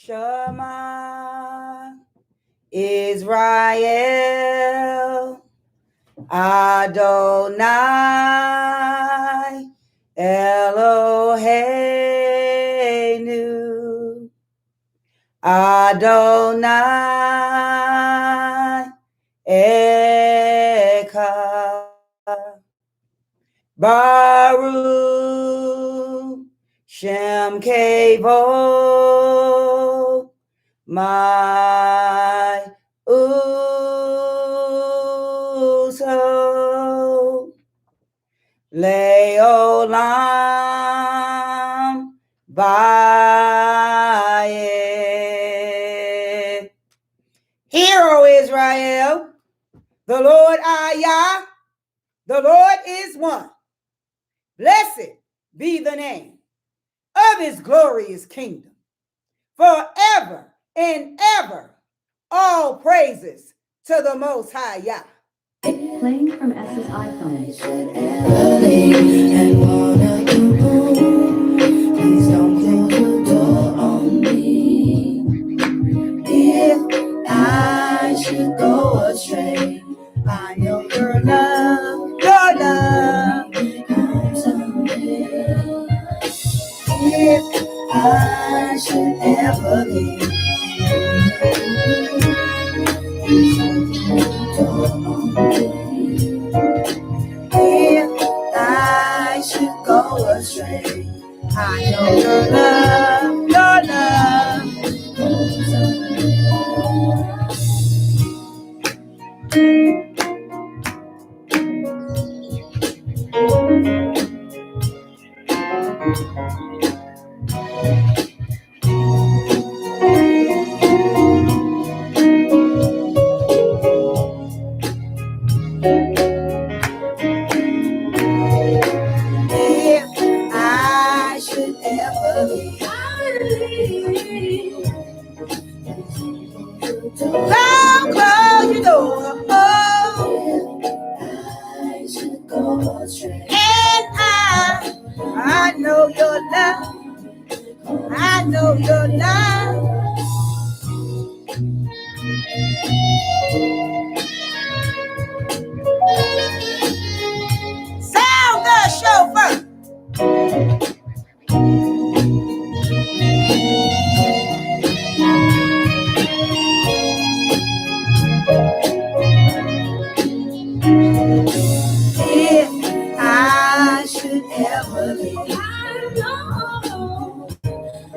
Shema Israel Adonai Eloheinu Adonai Echad Baruch Shem Kavo my Uso Leolam Vaye. Hear, O Israel, the Lord Ayah, the Lord is one. Blessed be the name of his glorious kingdom, forever and ever. All praises to the Most High Yah. Playing from S's iPhone. And wanna go home. Please don't close the door on me. If I should go astray, I know your love comes someday. If I should ever leave, please don't close the door on me. If I should go astray, I know your love comes someday. If I should ever leave, don't close your door. If I should go astray, and I know your love. I know your love. Sound the chauffeur. If I should ever leave,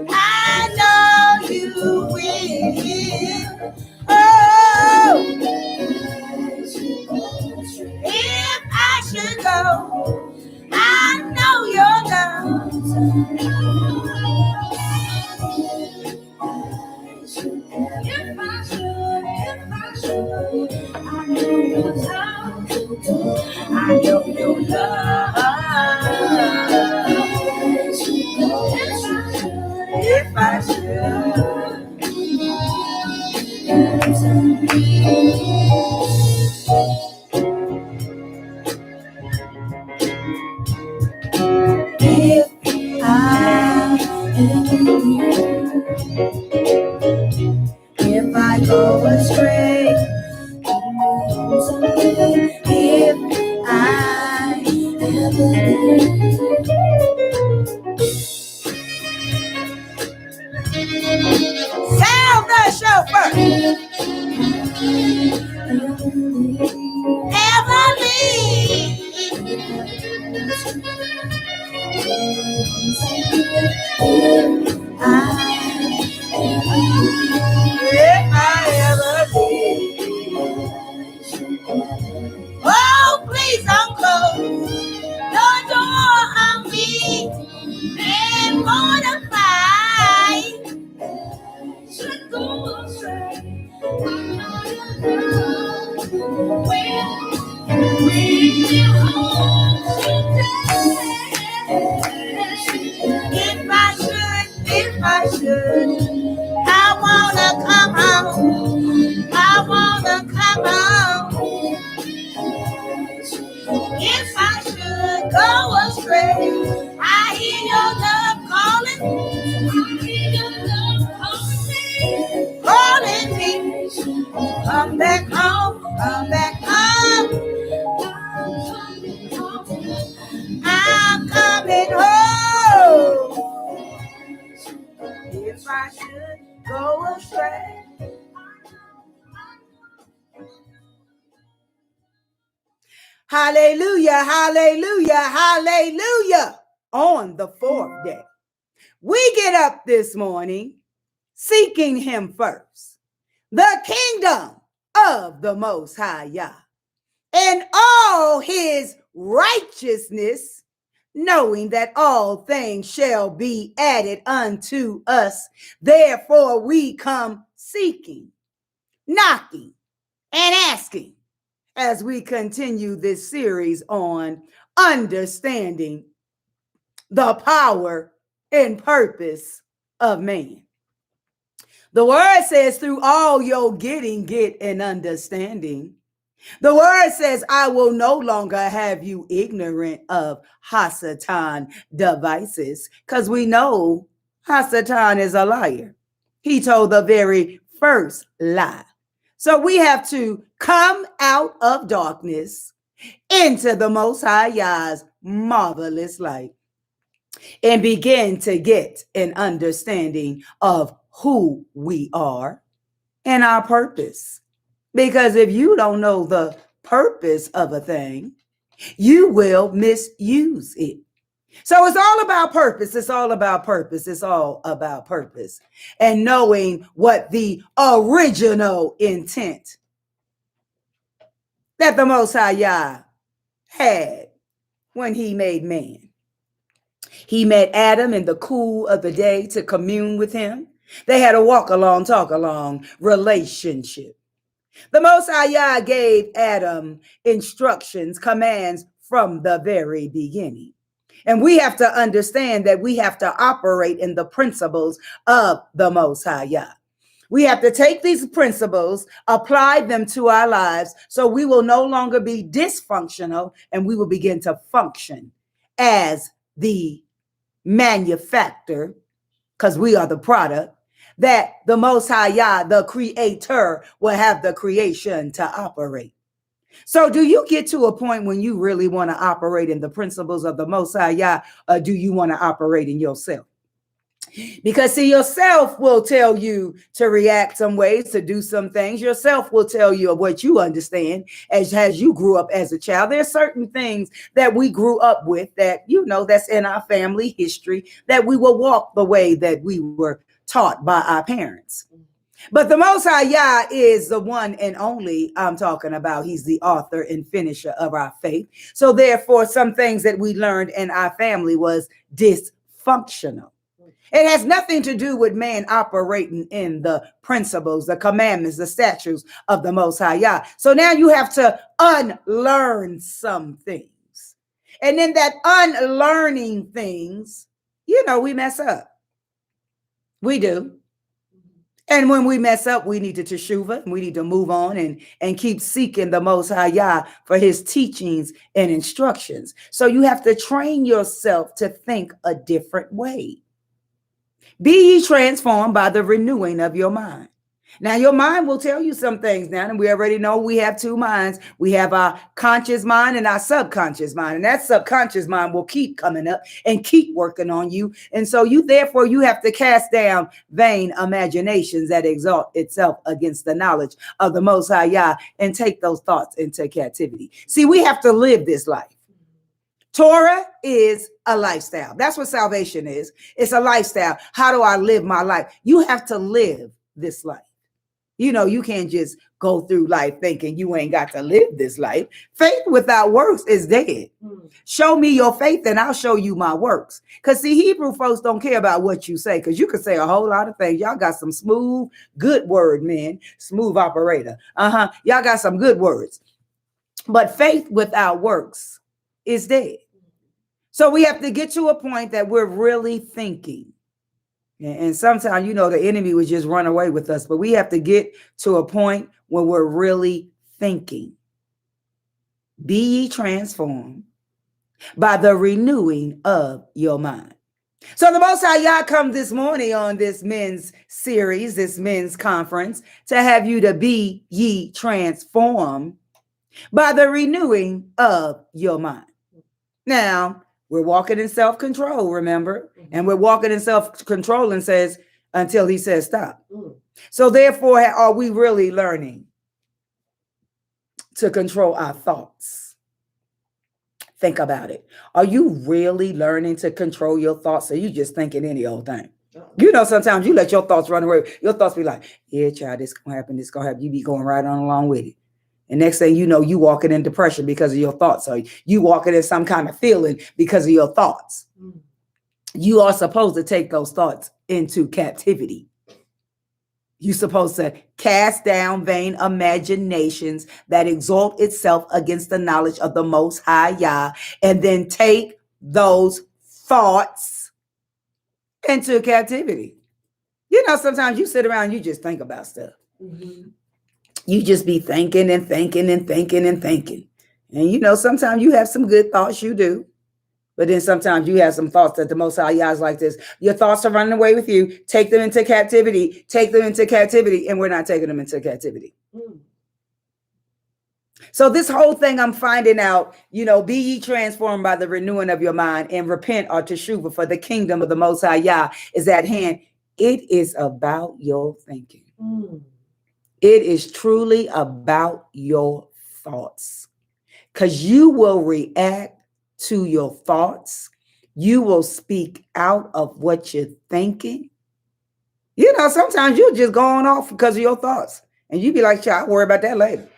I know you will. Oh, if I should go, I know your love. If I should, I know your love. I know your love. If I should. If I if I go astray, if I ever sound the chauffeur. Ever leave. If I ever leave. Oh, please don't close your door on me and mortify. Should go astray. Bring me home today. If I should, I wanna come home. I wanna come home. If I should go astray, I hear your love calling. I hear your love calling me. come back home. I'm coming home. If I should go astray. Hallelujah, hallelujah, hallelujah. On the fourth day, we get up this morning seeking him first, the kingdom of the Most High Yah, and all his righteousness, knowing that all things shall be added unto us. Therefore, we come seeking, knocking, and asking as we continue this series on understanding the power and purpose of man. The word says, through all your getting, get an understanding. The word says, I will no longer have you ignorant of Hasatan devices, because we know Hasatan is a liar. He told the very first lie. So we have to come out of darkness into the Most High Yah's marvelous light and begin to get an understanding of who we are and our purpose. Because if you don't know the purpose of a thing, you will misuse it. So it's all about purpose. It's all about purpose. It's all about purpose. And knowing what the original intent that the Most High Yah had when he made man. He met Adam in the cool of the day to commune with him. They had a walk along, talk along relationship. The Most High Yah gave Adam instructions, commands from the very beginning. And we have to understand that we have to operate in the principles of the Most High Yah. We have to take these principles, apply them to our lives, so we will no longer be dysfunctional and we will begin to function as the manufacturer, because we are the product, that the Most High Yah, the creator, will have the creation to operate. So do you get to a point when you really want to operate in the principles of the Most High Yah, or do you want to operate in yourself? Because see, yourself will tell you to react some ways, to do some things. Yourself will tell you of what you understand as you grew up as a child. There are certain things that we grew up with that, that's in our family history, that we will walk the way that we were taught by our parents. But the Most High Yah is the one and only I'm talking about. He's the author and finisher of our faith. So therefore, some things that we learned in our family was dysfunctional. It has nothing to do with man operating in the principles, the commandments, the statutes of the Most High Yah. So now you have to unlearn some things. And in that unlearning things, we mess up. We do. And when we mess up, we need to teshuva, and we need to move on and keep seeking the Most High Yah for his teachings and instructions. So you have to train yourself to think a different way. Be ye transformed by the renewing of your mind. Now, your mind will tell you some things now, and we already know we have two minds. We have our conscious mind and our subconscious mind, and that subconscious mind will keep coming up and keep working on you. And so you have to cast down vain imaginations that exalt itself against the knowledge of the Most High Yah and take those thoughts into captivity. See, we have to live this life. Torah is a lifestyle. That's what salvation is. It's a lifestyle. How do I live my life? You have to live this life. You can't just go through life thinking you ain't got to live this life. Faith without works is dead. Show me your faith and I'll show you my works. Because see, Hebrew folks don't care about what you say, because you can say a whole lot of things. Y'all got some smooth, good word, man. Smooth operator. Y'all got some good words. But faith without works is dead. So we have to get to a point that we're really thinking. And sometimes, the enemy would just run away with us, but we have to get to a point where we're really thinking. Be ye transformed by the renewing of your mind. So the Most High Yah come this morning on this men's series, this men's conference, to have you to be ye transformed by the renewing of your mind. Now, we're walking in self-control, remember? And we're walking in self-control and says, until he says stop. So therefore, are we really learning to control our thoughts? Think about it. Are you really learning to control your thoughts? Or you just thinking any old thing? You know, sometimes you let your thoughts run away. Your thoughts be like, yeah, child, this gonna happen, this gonna happen. You be going right on along with it. And next thing you know, you walking in depression because of your thoughts. Or you walking in some kind of feeling because of your thoughts. You are supposed to take those thoughts into captivity. You're supposed to cast down vain imaginations that exalt itself against the knowledge of the Most High Yah, and then take those thoughts into captivity. You know, sometimes you sit around, you just think about stuff. You just be thinking and thinking and thinking and thinking. And you know, sometimes you have some good thoughts, you do. But then sometimes you have some thoughts that the Most High Yah is like this. Your thoughts are running away with you. Take them into captivity. Take them into captivity. And we're not taking them into captivity. So this whole thing I'm finding out, you know, be ye transformed by the renewing of your mind and repent or teshuvah, for the kingdom of the Most High Yah is at hand. It is about your thinking. It is truly about your thoughts. Because you will react to your thoughts. You will speak out of what you're thinking. You know, sometimes you're just going off because of your thoughts. And you be like, child, I'll worry about that later.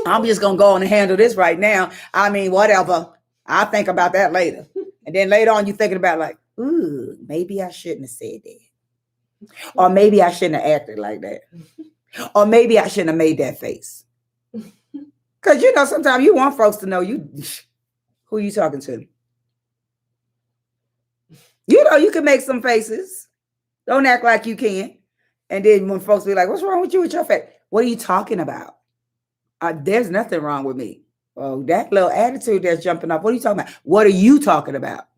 I'm just going to go on and handle this right now. I mean, whatever. I'll think about that later. And then later on, you're thinking about like, ooh, maybe I shouldn't have said that. Or maybe I shouldn't have acted like that. Or maybe I shouldn't have made that face. Because, you know, sometimes you want folks to know you... Who you talking to? You know, you can make some faces. Don't act like you can. And then when folks be like, what's wrong with you with your face? What are you talking about? There's nothing wrong with me. Oh, that little attitude that's jumping up. What are you talking about? What are you talking about?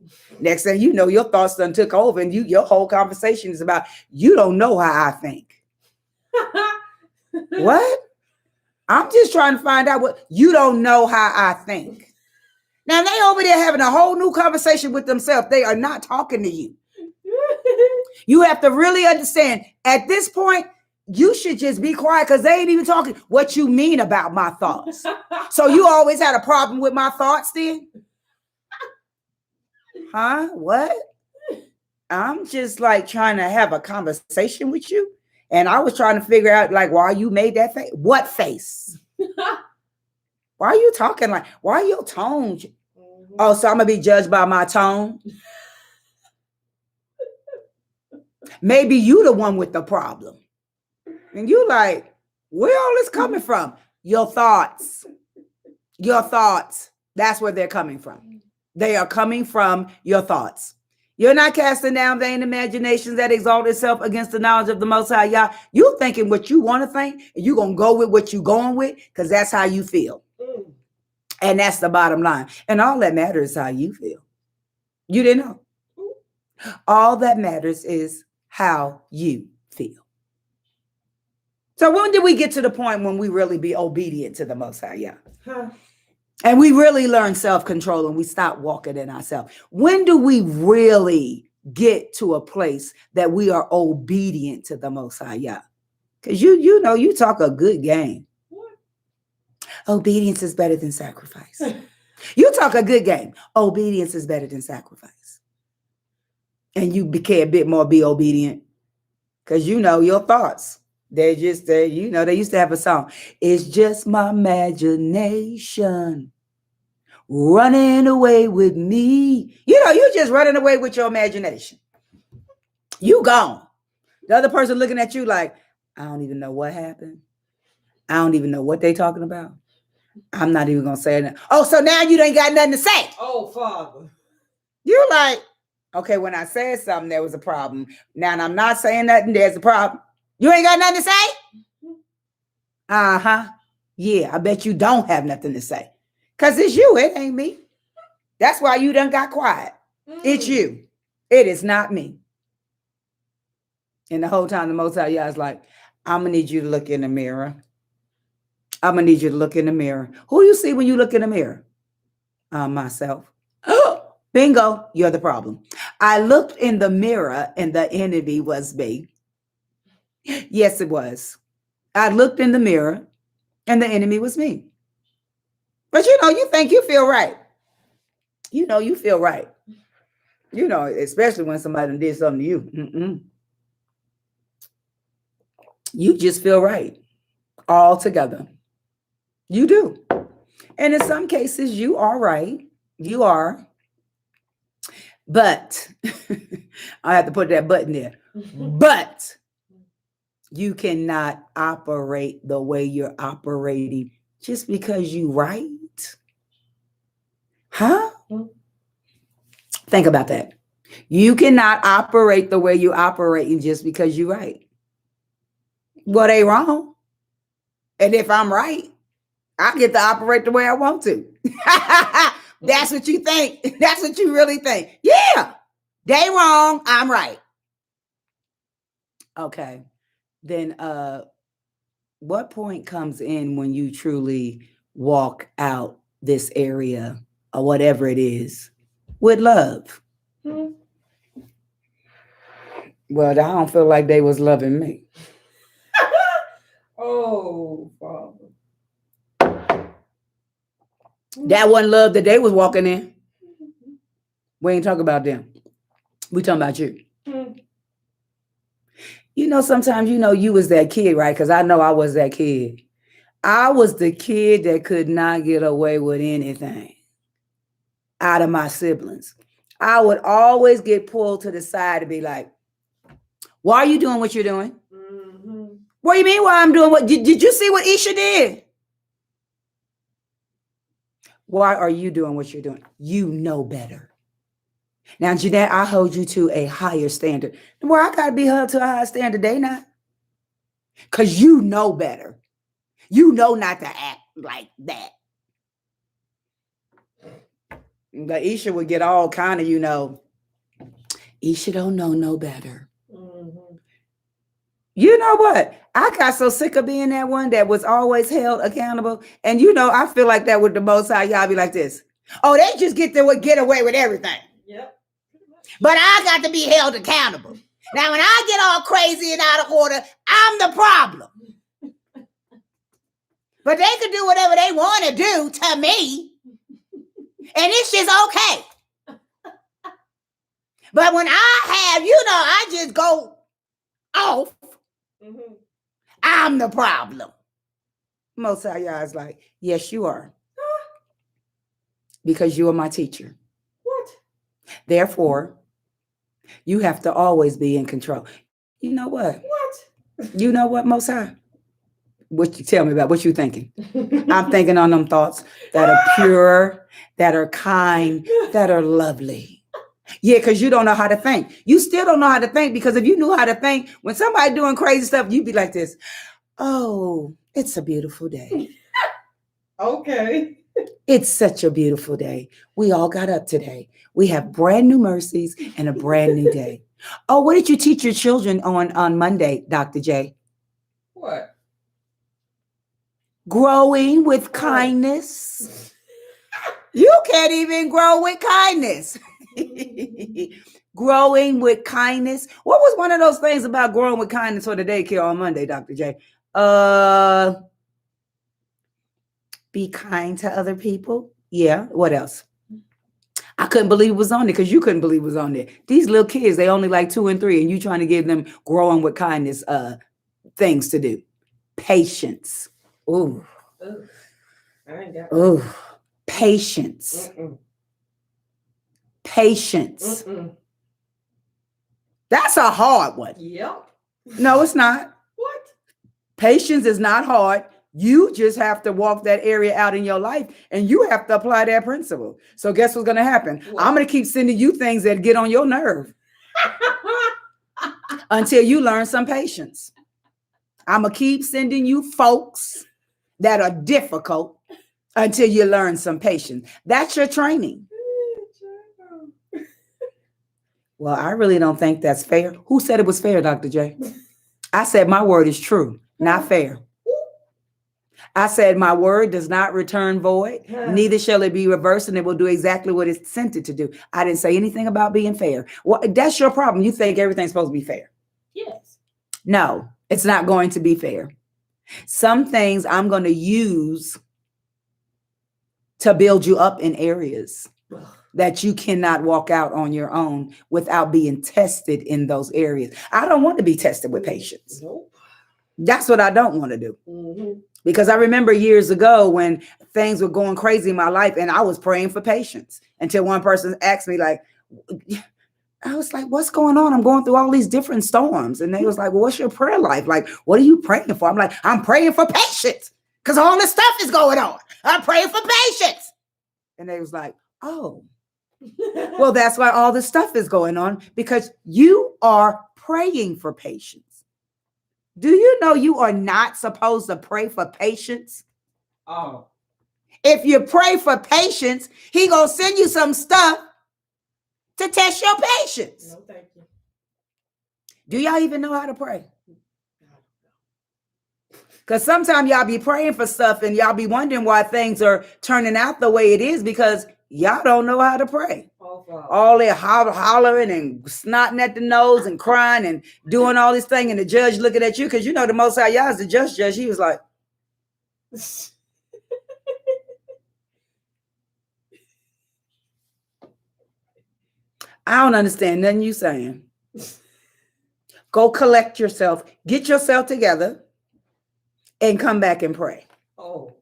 Next thing you know, your thoughts done took over and your whole conversation is about, you don't know how I think. What? I'm just trying to find out what, you don't know how I think. Now they over there having a whole new conversation with themselves. They are not talking to you. You have to really understand at this point, you should just be quiet because they ain't even talking what you mean about my thoughts. So you always had a problem with my thoughts then? Huh? What? I'm just like trying to have a conversation with you. And I was trying to figure out like why you made that face. What face? Why are you talking like, why are your tone? Oh, so I'm going to be judged by my tone? Maybe you the one with the problem. And you like, where all this coming from? Your thoughts. Your thoughts. That's where they're coming from. They are coming from your thoughts. You're not casting down vain imaginations that exalt itself against the knowledge of the Most High Yah. You're thinking what you want to think, and you're going to go with what you're going with because that's how you feel. And that's the bottom line. And all that matters is how you feel. You didn't know. All that matters is how you feel. So when did we get to the point when we really be obedient to the Most High Yah? And we really learn self-control and we stop walking in ourselves? When do we really get to a place that we are obedient to the Most High Yah? Because you know, you talk a good game. Obedience is better than sacrifice. You talk a good game. Obedience is better than sacrifice. And you became a bit more be obedient because you know your thoughts. They're just, you know, they used to have a song. It's just my imagination running away with me. You know, you're just running away with your imagination. You gone. The other person looking at you like, I don't even know what happened. I don't even know what they talking about. I'm not even going to say it. Oh, so now you ain't got nothing to say. Oh, Father. You're like, okay, when I said something, there was a problem. Now I'm not saying nothing, there's a problem. You ain't got nothing to say? Uh-huh. Yeah, I bet you don't have nothing to say. Because it's you, it ain't me. That's why you done got quiet. It's you. It is not me. And the whole time the Most High Yah is like, I'm going to need you to look in the mirror. I'm going to need you to look in the mirror. Who you see when you look in the mirror? Myself. Bingo, you're the problem. I looked in the mirror and the enemy was me. Yes, it was. I looked in the mirror and the enemy was me. But you think you feel right. You feel right. Especially when somebody did something to you. You just feel right all together. You do. And in some cases, you are right. You are. But I have to put that button there. But you cannot operate the way you're operating just because you right. Huh? Think about that. You cannot operate the way you're operating just because you're right. Well, they wrong. And if I'm right, I get to operate the way I want to. That's what you think. That's what you really think. Yeah, they wrong. I'm right. Okay. Then what point comes in when you truly walk out this area or whatever it is with love? Well, I don't feel like they was loving me. Oh, Father. That wasn't love that they was walking in. We ain't talking about them. We talking about you. Sometimes you was that kid, right? Because I know I was that kid. I was the kid that could not get away with anything out of my siblings. I would always get pulled to the side to be like, why are you doing what you're doing? What do you mean why I'm doing what? Did you see what Isha did? Why are you doing what you're doing? You know better. Now, Jeanette, I hold you to a higher standard. Well, I got to be held to a higher standard. They not. Because you know better. You know not to act like that. The Isha would get all kind of, Isha don't know no better. You know what? I got so sick of being that one that was always held accountable. And I feel like that with the Most High, y'all be like this. Oh, they just get away with everything. Yep. But I got to be held accountable. Now, when I get all crazy and out of order, I'm the problem. But they can do whatever they want to do to me. And it's just okay. But when I have, I just go off. I'm the problem. Most of y'all is like, yes, you are. Because you are my teacher. What? Therefore, you have to always be in control. You know what? What? You know what, Most High? What you tell me about? What you thinking? I'm thinking on them thoughts that are pure, that are kind, that are lovely. Yeah, because you don't know how to think. You still don't know how to think, because if you knew how to think, when somebody doing crazy stuff, you'd be like this. Oh, it's a beautiful day. Okay. It's such a beautiful day. We all got up today. We have brand new mercies and a brand new day. Oh, what did you teach your children on Monday, Dr. J? What? Growing with kindness. You can't even grow with kindness. Growing with kindness. What was one of those things about growing with kindness for the daycare on Monday, Dr. J? Be kind to other people. Yeah. What else? I couldn't believe it was on there because you couldn't believe it was on there. These little kids, they only like 2 and 3, and you trying to give them growing with kindness things to do. Patience. Ooh. I ain't got Ooh. Patience. Patience. That's a hard one. Yep. No, it's not. What? Patience is not hard. You just have to walk that area out in your life, and you have to apply that principle. So guess what's going to happen? What? I'm going to keep sending you things that get on your nerve until you learn some patience. I'm going to keep sending you folks that are difficult until you learn some patience. That's your training. Well, I really don't think that's fair. Who said it was fair, Dr. J? I said my word is true, not fair. I said my word does not return void, neither shall it be reversed, and it will do exactly what it's sent it to do. I didn't say anything about being fair. Well, that's your problem. You think everything's supposed to be fair. Yes. No, it's not going to be fair. Some things I'm going to use to build you up in areas that you cannot walk out on your own without being tested in those areas. I don't want to be tested with patience. Nope. That's what I don't want to do. Mm-hmm. Because I remember years ago when things were going crazy in my life and I was praying for patience until one person asked me, like, I was like, what's going on? I'm going through all these different storms. And they was like, well, what's your prayer life? Like, what are you praying for? I'm like, I'm praying for patience because all this stuff is going on. I'm praying for patience. And they was like, oh, well, that's why all this stuff is going on, because you are praying for patience. Do you know you are not supposed to pray for patience? Oh. If you pray for patience, he gonna send you some stuff to test your patience. No, thank you. Do y'all even know how to pray? Because sometimes y'all be praying for stuff and y'all be wondering why things are turning out the way it is because y'all don't know how to pray. All that hollering and snotting at the nose and crying and doing all this thing, and the judge looking at you because you know the Most High Yah is the judge. He was like, I don't understand nothing you saying. Go collect yourself, get yourself together, and come back and pray. Oh.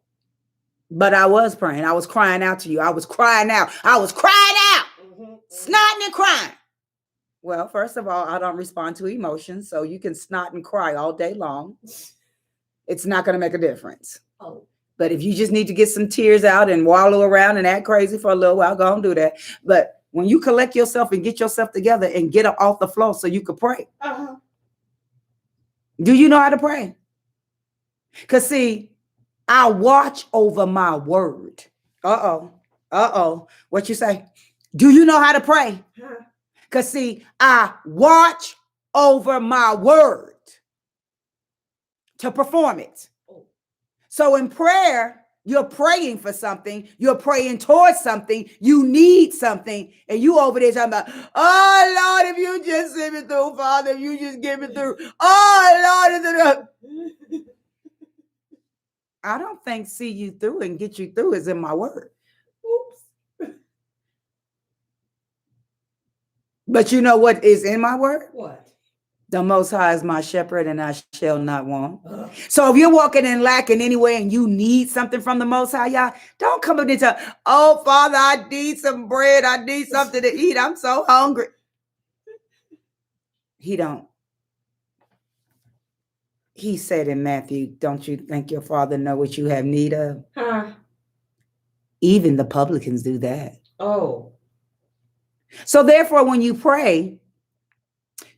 But I was praying. I was crying out to you. I was crying out. Snotting and crying. Well, first of all, I don't respond to emotions, so you can snot and cry all day long. It's not going to make a difference. Oh. But if you just need to get some tears out and wallow around and act crazy for a little while, go and do that. But when you collect yourself and get yourself together and get up off the floor so you can pray. Uh-huh. Do you know how to pray? Because see, I watch over my word. Uh-oh. What you say? Do you know how to pray? Because see, I watch over my word to perform it. So in prayer, you're praying for something. You're praying towards something. You need something. And you over there talking about, oh, Lord, if you just see me through, Father, if you just get me through. Oh, Lord. I don't think see you through and get you through is in my word. Oops. But you know what is in my word? What? The Most High is my shepherd and I shall not want. So if you're walking in lack in any way and you need something from the Most High, y'all, don't come up and tell, oh, Father, I need some bread. I need something to eat. I'm so hungry. He don't. He said in Matthew, don't you think your Father know what you have need of? Even the publicans do that. Oh. So therefore, when you pray,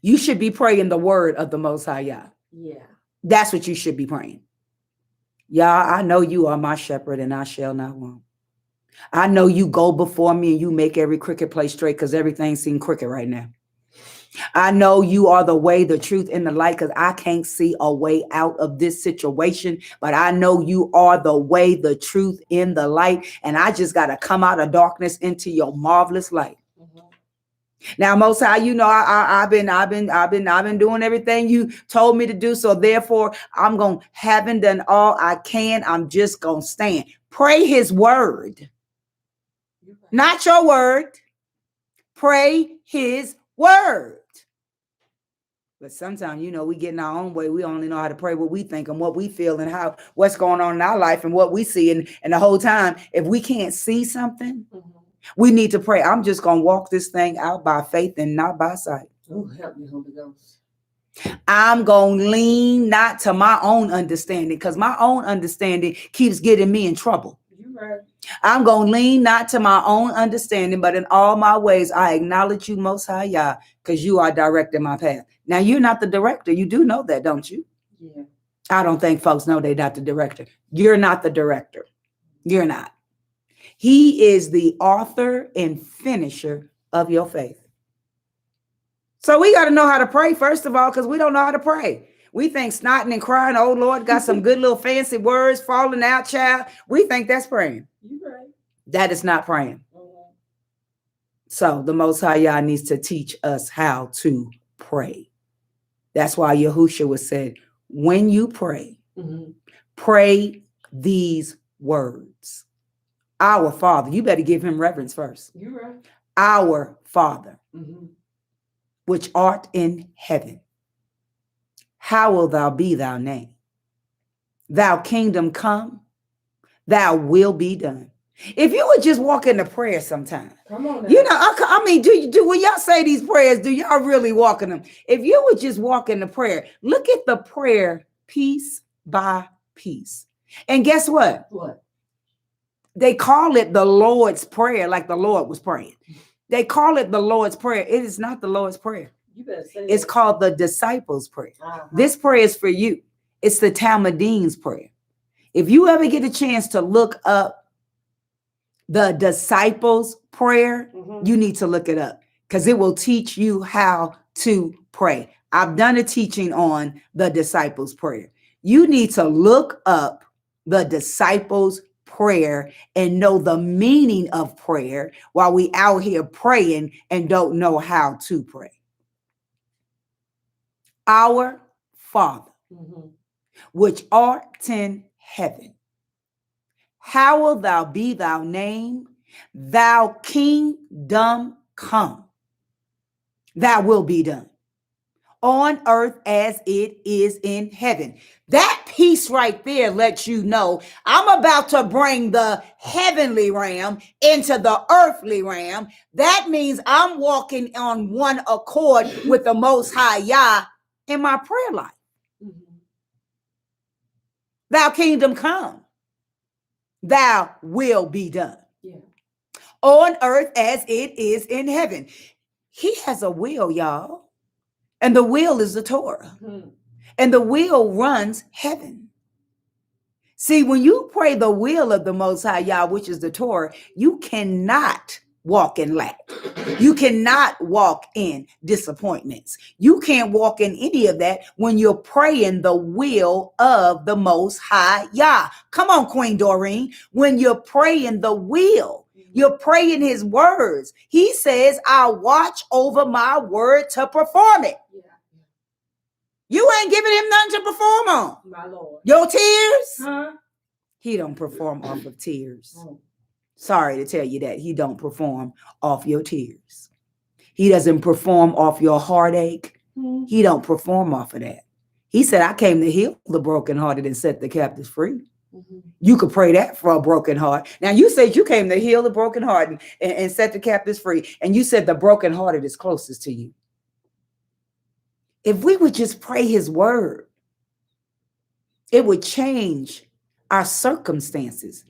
you should be praying the word of the Most High Yah. Yeah. That's what you should be praying. Yah, I know you are my shepherd and I shall not want. I know you go before me and you make every crooked place straight because everything seems crooked right now. I know you are the way, the truth, and the light because I can't see a way out of this situation, but I know you are the way, the truth, and the light. And I just got to come out of darkness into your marvelous light. Now, Most High, you know, I've been doing everything you told me to do. So therefore, I'm going to haven't done all I can. I'm just going to stand. Pray his word, not your word. Pray his word. But sometimes, you know, we get in our own way. We only know how to pray what we think and what we feel and how what's going on in our life and what we see. And the whole time, if we can't see something, we need to pray. I'm just going to walk this thing out by faith and not by sight. Oh, help me, Holy Ghost. I'm going to lean not to my own understanding because my own understanding keeps getting me in trouble. You're right. I'm going to lean not to my own understanding, but in all my ways, I acknowledge you, Most High Yah, because you are directing my path. Now, you're not the director. You do know that, don't you? Yeah. I don't think folks know they're not the director. You're not the director. You're not. He is the author and finisher of your faith. So we got to know how to pray, first of all, because we don't know how to pray. We think snotting and crying, oh Lord, got some good little fancy words falling out, child. We think that's praying. You're right. That is not praying. So the Most High Yah needs to teach us how to pray. That's why Yahushua was said, when you pray, pray these words. Our Father. You better give him reverence first. You're right. Our Father, which art in heaven, hallowed thou be thy name. Thou kingdom come, thy will be done. If you would just walk into prayer sometime, Come on now. you know, I mean, do when y'all say these prayers, do y'all really walk in them? If you would just walk into prayer, look at the prayer piece by piece. And guess what? What? They call it the Lord's Prayer, like the Lord was praying. They call it the Lord's Prayer. It is not the Lord's Prayer. You better say It's that. called the disciples' prayer. This prayer is for you. It's the Talmudine's prayer. If you ever get a chance to look up the disciples' prayer, you need to look it up because it will teach you how to pray. I've done a teaching on the disciples' prayer. You need to look up the disciples' prayer and know the meaning of prayer while we out here praying and don't know how to pray. Our Father, which art in heaven, hallowed thou be thy name, thou kingdom come, thy will be done on earth as it is in heaven. That piece right there lets you know I'm about to bring the heavenly realm into the earthly realm. That means I'm walking on one accord with the Most High Yah in my prayer life. Thou kingdom come, thou will be done on earth as it is in heaven. He has a will, y'all. And the will is the Torah. And the will runs heaven. See, when you pray the will of the Most High Yah, which is the Torah, you cannot walk in lack. You cannot walk in disappointments. You can't walk in any of that when you're praying the will of the Most High Yah. Come on, Queen Doreen. When you're praying the will, you're praying his words. He says, I'll watch over my word to perform it. You ain't giving him nothing to perform on. My Lord. Your tears? He don't perform off of tears. Sorry to tell you that. He don't perform off your tears. He doesn't perform off your heartache. He don't perform off of that. He said, I came to heal the brokenhearted and set the captives free. You could pray that for a broken heart. Now, you said you came to heal the brokenhearted and set the captives free. And you said the brokenhearted is closest to you. If we would just pray his word, it would change our circumstances.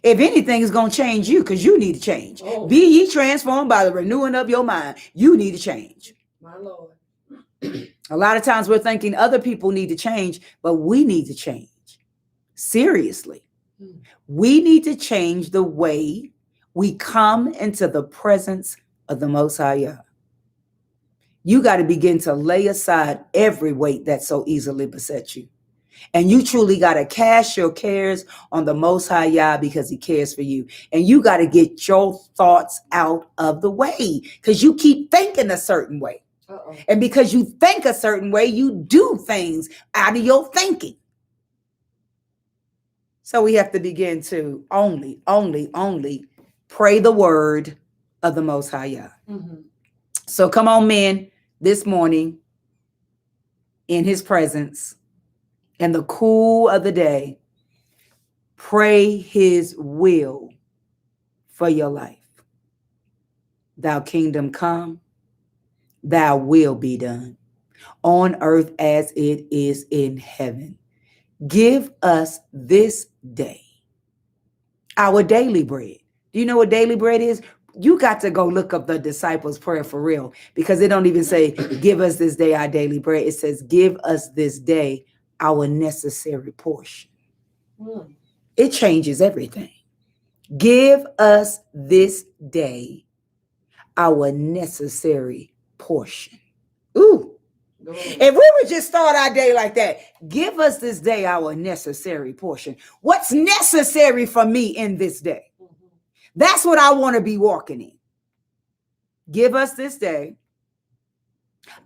If anything, is going to change you because you need to change. Be ye transformed by the renewing of your mind. You need to change. My Lord. A lot of times we're thinking other people need to change, but we need to change. Seriously. We need to change the way we come into the presence of the Most High Yah. You got to begin to lay aside every weight that so easily besets you. And you truly got to cast your cares on the Most High Yah because he cares for you. And you got to get your thoughts out of the way because you keep thinking a certain way. And because you think a certain way, you do things out of your thinking. So we have to begin to only pray the word of the Most High Yah. So come on, men, this morning in his presence in the cool of the day, pray his will for your life. Thou kingdom come, thy will be done on earth as it is in heaven. Give us this day our daily bread. Do you know what daily bread is? You got to go look up the disciples' prayer for real because it don't even say, give us this day our daily bread. It says, give us this day our necessary portion. It changes everything. Give us this day our necessary portion. Ooh. If we would just start our day like that, give us this day our necessary portion. What's necessary for me in this day? That's what I want to be walking in. Give us this day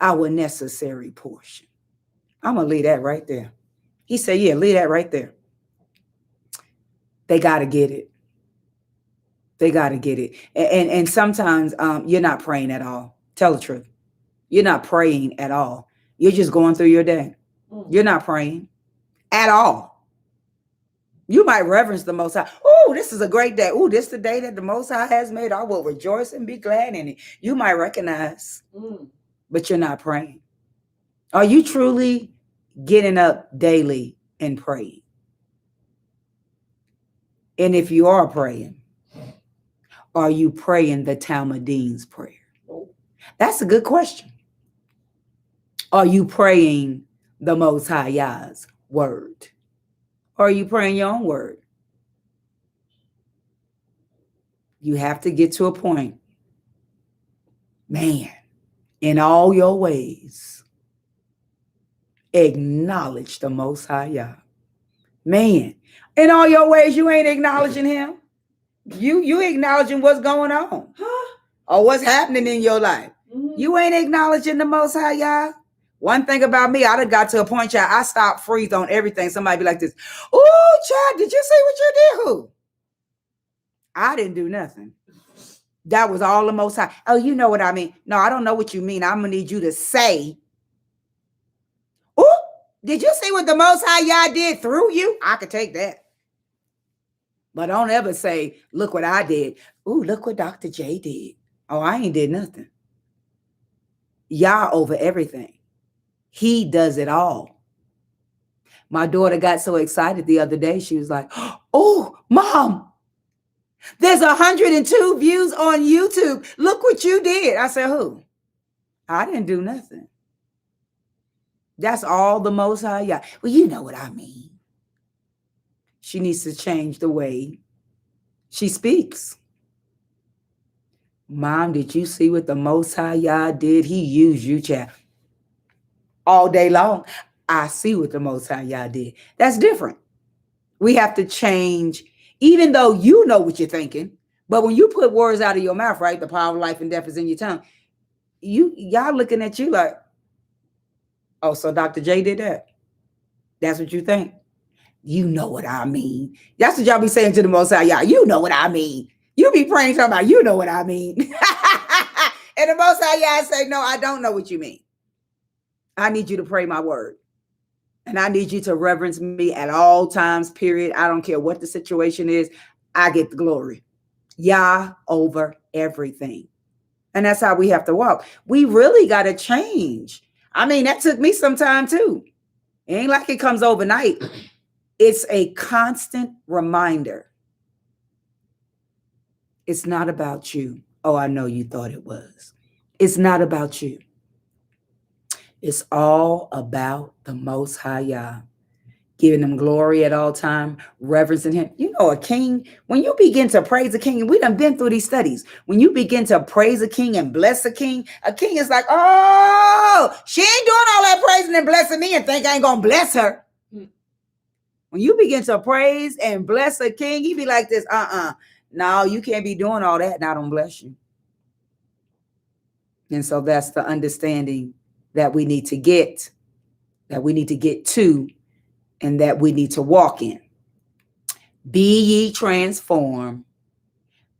our necessary portion. I'm going to leave that right there. He said, yeah, leave that right there. They got to get it. They got to get it. And sometimes you're not praying at all. Tell the truth. You're not praying at all. You're just going through your day. You're not praying at all. You might reverence the Most High. Oh, this is a great day. Oh, this is the day that the Most High has made. I will rejoice and be glad in it. You might recognize, but you're not praying. Are you truly getting up daily and praying? And if you are praying, are you praying the Talmudine's prayer? That's a good question. Are you praying the Most High Yah's word? Or are you praying your own word? You have to get to a point, man, in all your ways, acknowledge the Most High Yah. Man, in all your ways, you ain't acknowledging him. You acknowledging what's going on or what's happening in your life. You ain't acknowledging the Most High Yah. One thing about me, I done got to a point, child, I stopped freeze on everything. Somebody be like this, oh, child, did you see what you did? Who? I didn't do nothing. That was all the Most High. Oh, you know what I mean? No, I don't know what you mean. I'm going to need you to say, oh, did you see what the Most High Yah did through you? I could take that. But don't ever say, look what I did. Oh, look what Dr. J did. Oh, I ain't did nothing. Yah over everything. He does it all. My daughter got so excited the other day. She was like, oh, Mom, there's 102 views on YouTube. Look what you did. I said, who? I didn't do nothing. That's all the Most High Yah. Well, you know what I mean. She needs to change the way she speaks. Mom, did you see what the Most High Yah did? He used you, child. All day long. I see what the Most High Yah did. That's different. We have to change, even though you know what you're thinking. But when you put words out of your mouth, right? The power of life and death is in your tongue. Y'all looking at you like, oh, so Dr. J did that. That's what you think. You know what I mean. That's what y'all be saying to the Most High Yah. You know what I mean. You be praying talking about, you know what I mean. And the Most High Yah say, no, I don't know what you mean. I need you to pray my word. And I need you to reverence me at all times, period. I don't care what the situation is. I get the glory. Yah over everything. And that's how we have to walk. We really got to change. I mean, that took me some time too. It ain't like it comes overnight. It's a constant reminder. It's not about you. Oh, I know you thought it was. It's not about you. It's all about the Most High Yah. Giving him glory at all time, reverencing him. You know, a king, when you begin to praise a king, and we done been through these studies, when you begin to praise a king and bless a king is like, oh, she ain't doing all that praising and blessing me and think I ain't gonna bless her. When you begin to praise and bless a king, he be like this, no, you can't be doing all that and I don't bless you. And so that's the understanding that we need to get, to, and that we need to walk in. Be ye transformed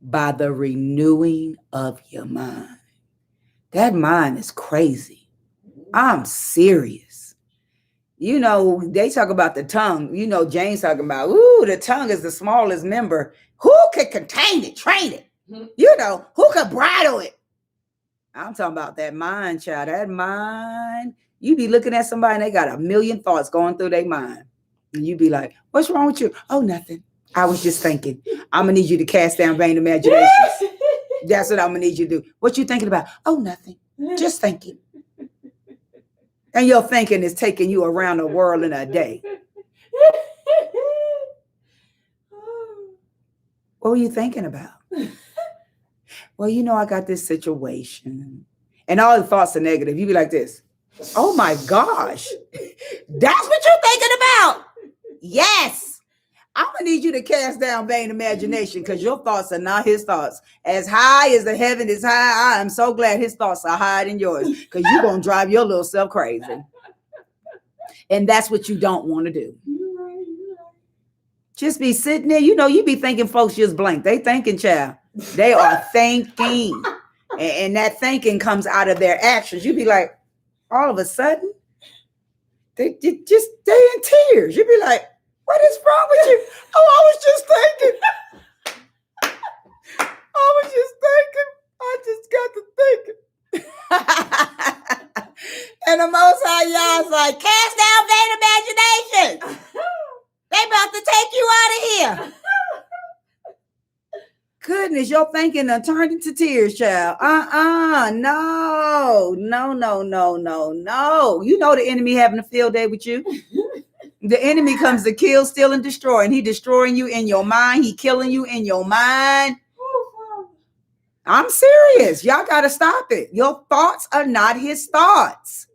by the renewing of your mind. That mind is crazy. I'm serious. You know, they talk about the tongue. You know, James talking about, ooh, the tongue is the smallest member. Who could contain it, train it? You know, who could bridle it? I'm talking about that mind, child. That mind. You be looking at somebody and they got a million thoughts going through their mind. And you be like, what's wrong with you? Oh, nothing. I was just thinking. I'm going to need you to cast down vain imaginations. That's what I'm going to need you to do. What you thinking about? Oh, nothing. Just thinking. And your thinking is taking you around the world in a day. What were you thinking about? Well, you know, I got this situation. And all the thoughts are negative. You be like this. Oh my gosh. That's what you're thinking about. Yes. I'm going to need you to cast down vain imagination because your thoughts are not his thoughts. As high as the heaven is high, I am so glad his thoughts are higher than yours because you're going to drive your little self crazy. And that's what you don't want to do. Just be sitting there. You know, you be thinking folks just blank. They thinking, child. They are thinking. And that thinking comes out of their actions. You be like, all of a sudden, they in tears. You be like, what is wrong with you? Oh, I was just thinking. I just got to thinking. And the Most High Yah's like, cast down vain imagination. They about to take you out of here. Goodness, your thinking done turned into tears, child. No. You know the enemy having a field day with you. The enemy comes to kill, steal, and destroy. And he destroying you in your mind. He killing you in your mind. I'm serious. Y'all got to stop it. Your thoughts are not his thoughts.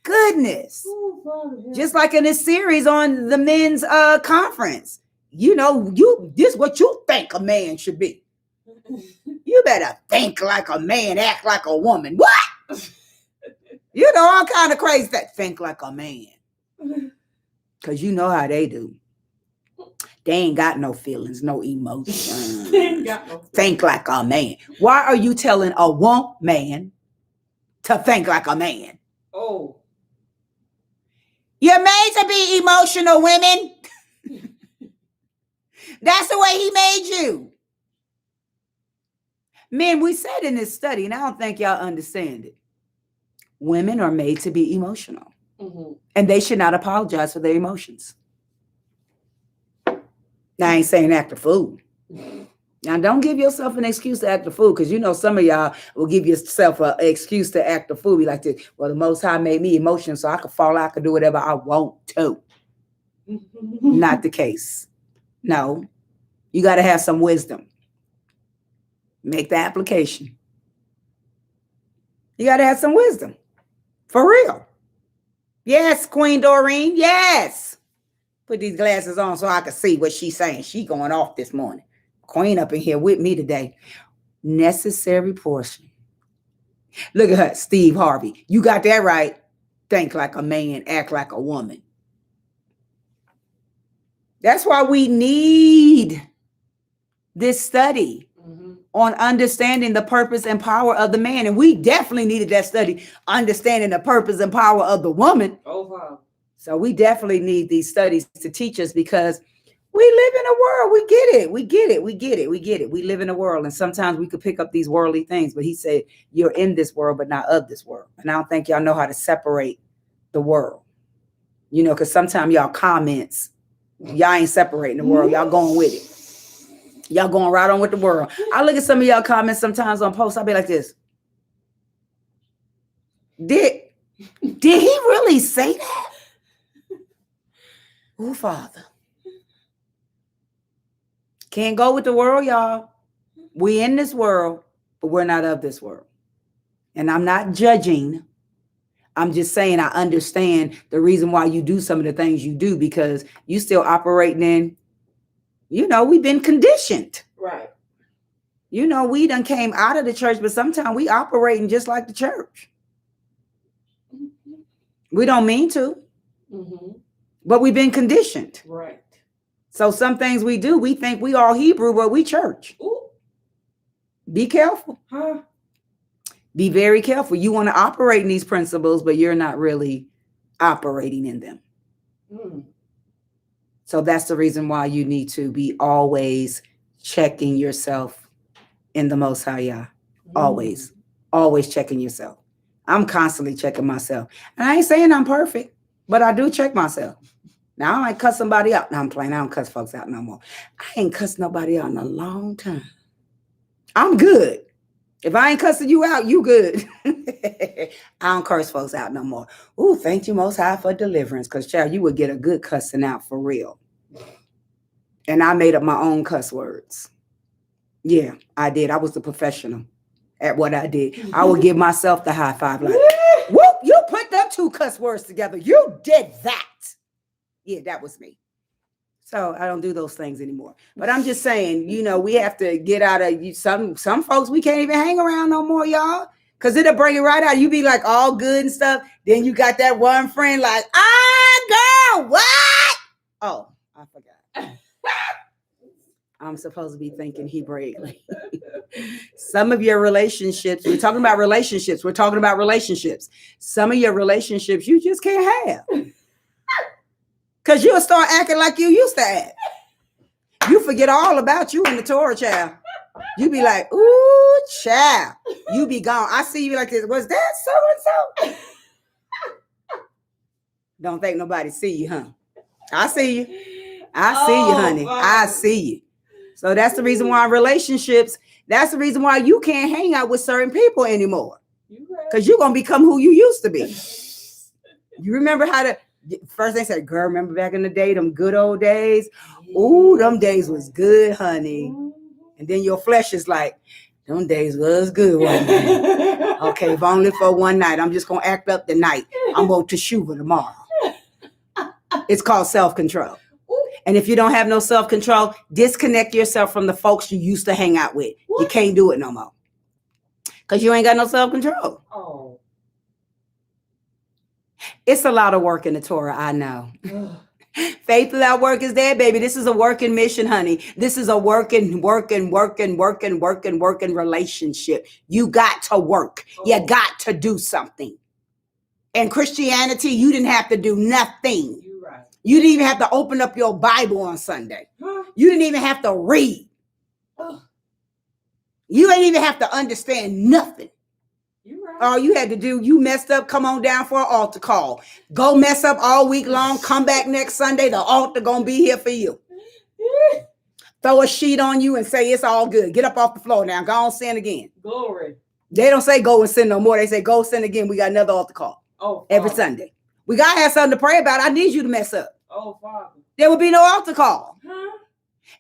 Goodness. Just like in this series on the men's conference. You know, this is what you think a man should be. You better think like a man, act like a woman. What? You know, all kind of crazy that think like a man. Because you know how they do. They ain't got no feelings, no emotions. Think like a man. Why are you telling a woman to think like a man? Oh. You're made to be emotional, women. That's the way he made you. Men, we said in this study, and I don't think y'all understand it. Women are made to be emotional. Mm-hmm. And they should not apologize for their emotions. Now, I ain't saying act a fool. Now, don't give yourself an excuse to act a fool, because you know some of y'all will give yourself an excuse to act a fool. Be like this, well, the Most High made me emotional, so I could fall out, I could do whatever I want to. Not the case. No, you got to have some wisdom. Make the application. You got to have some wisdom. For real. Yes, Queen Doreen, yes. Put these glasses on so I can see what she's saying. She going off this morning. Queen up in here with me today. Necessary portion. Look at her, Steve Harvey. You got that right. Think like a man, act like a woman. That's why we need this study on understanding the purpose and power of the man. And we definitely needed that study, understanding the purpose and power of the woman. Oh, wow. So we definitely need these studies to teach us, because we live in a world. We get it. We live in a world. And sometimes we could pick up these worldly things. But he said, you're in this world, but not of this world. And I don't think y'all know how to separate the world. You know, because sometimes y'all comments, y'all ain't separating the world. Y'all going with it. Y'all going right on with the world. I look at some of y'all comments sometimes on posts. I'll be like this. Did he really say that? Oh, Father. Can't go with the world, y'all. We in this world, but we're not of this world. And I'm not judging. I'm just saying I understand the reason why you do some of the things you do, because you still operating in, you know, we've been conditioned. Right. You know, we done came out of the church, but sometimes we operating just like the church. We don't mean to, but we've been conditioned. Right. So some things we do, we think we all Hebrew, but we church. Ooh. Be careful. Huh? Be very careful. You want to operate in these principles, but you're not really operating in them. So that's the reason why you need to be always checking yourself in the Most High Yah. Always checking yourself. I'm constantly checking myself. And I ain't saying I'm perfect, but I do check myself. Now, I might cuss somebody out. Now I'm playing. I don't cuss folks out no more. I ain't cussed nobody out in a long time. I'm good. If I ain't cussing you out, you good. I don't curse folks out no more. Ooh, thank you, Most High, for deliverance. Because, child, you would get a good cussing out for real. And I made up my own cuss words. Yeah, I did. I was the professional at what I did. I would give myself the high five like, whoop, you two cuss words together. You did that. Yeah, that was me. So I don't do those things anymore. But I'm just saying, you know, we have to get out of you. Some folks we can't even hang around no more, y'all. Because it'll bring it right out. You be like all good and stuff. Then you got that one friend like, girl, what? Oh, I forgot. I'm supposed to be thinking Hebraically. Some of your relationships, we're talking about relationships. Some of your relationships you just can't have. Because you'll start acting like you used to act. You forget all about you in the Torah, child. You be like, ooh, child. You be gone. I see you like this. Was that so-and-so? Don't think nobody see you, huh? I see you. I see you, honey. Wow. I see you. So that's the reason why relationships, that's the reason why you can't hang out with certain people anymore. Because you're going to become who you used to be. You remember how to, first they said, girl, remember back in the day, them good old days? Ooh, them days was good, honey. And then your flesh is like, them days was good, wasn't it? Okay, if only for one night. I'm just going to act up tonight. I'm going to teshuva tomorrow. It's called self-control. And if you don't have no self-control, disconnect yourself from the folks you used to hang out with. What? You can't do it no more. Because you ain't got no self-control. Oh. It's a lot of work in the Torah, I know. Faith without work is dead, baby. This is a working mission, honey. This is a working relationship. You got to work. Oh. You got to do something. In Christianity, you didn't have to do nothing. You're right. You didn't even have to open up your Bible on Sunday. Huh? You didn't even have to read. Oh. You ain't even have to understand nothing. Right. All you had to do, you messed up, come on down for an altar call. Go mess up all week long, come back next Sunday, the altar gonna be here for you. Throw a sheet on you and say it's all good. Get up off the floor now, go on sin again. Glory. They don't say go and sin no more. They say go sin again. We got another altar call. Oh, every Sunday. We gotta have something to pray about. I need you to mess up. Oh, Father. There will be no altar call. Huh?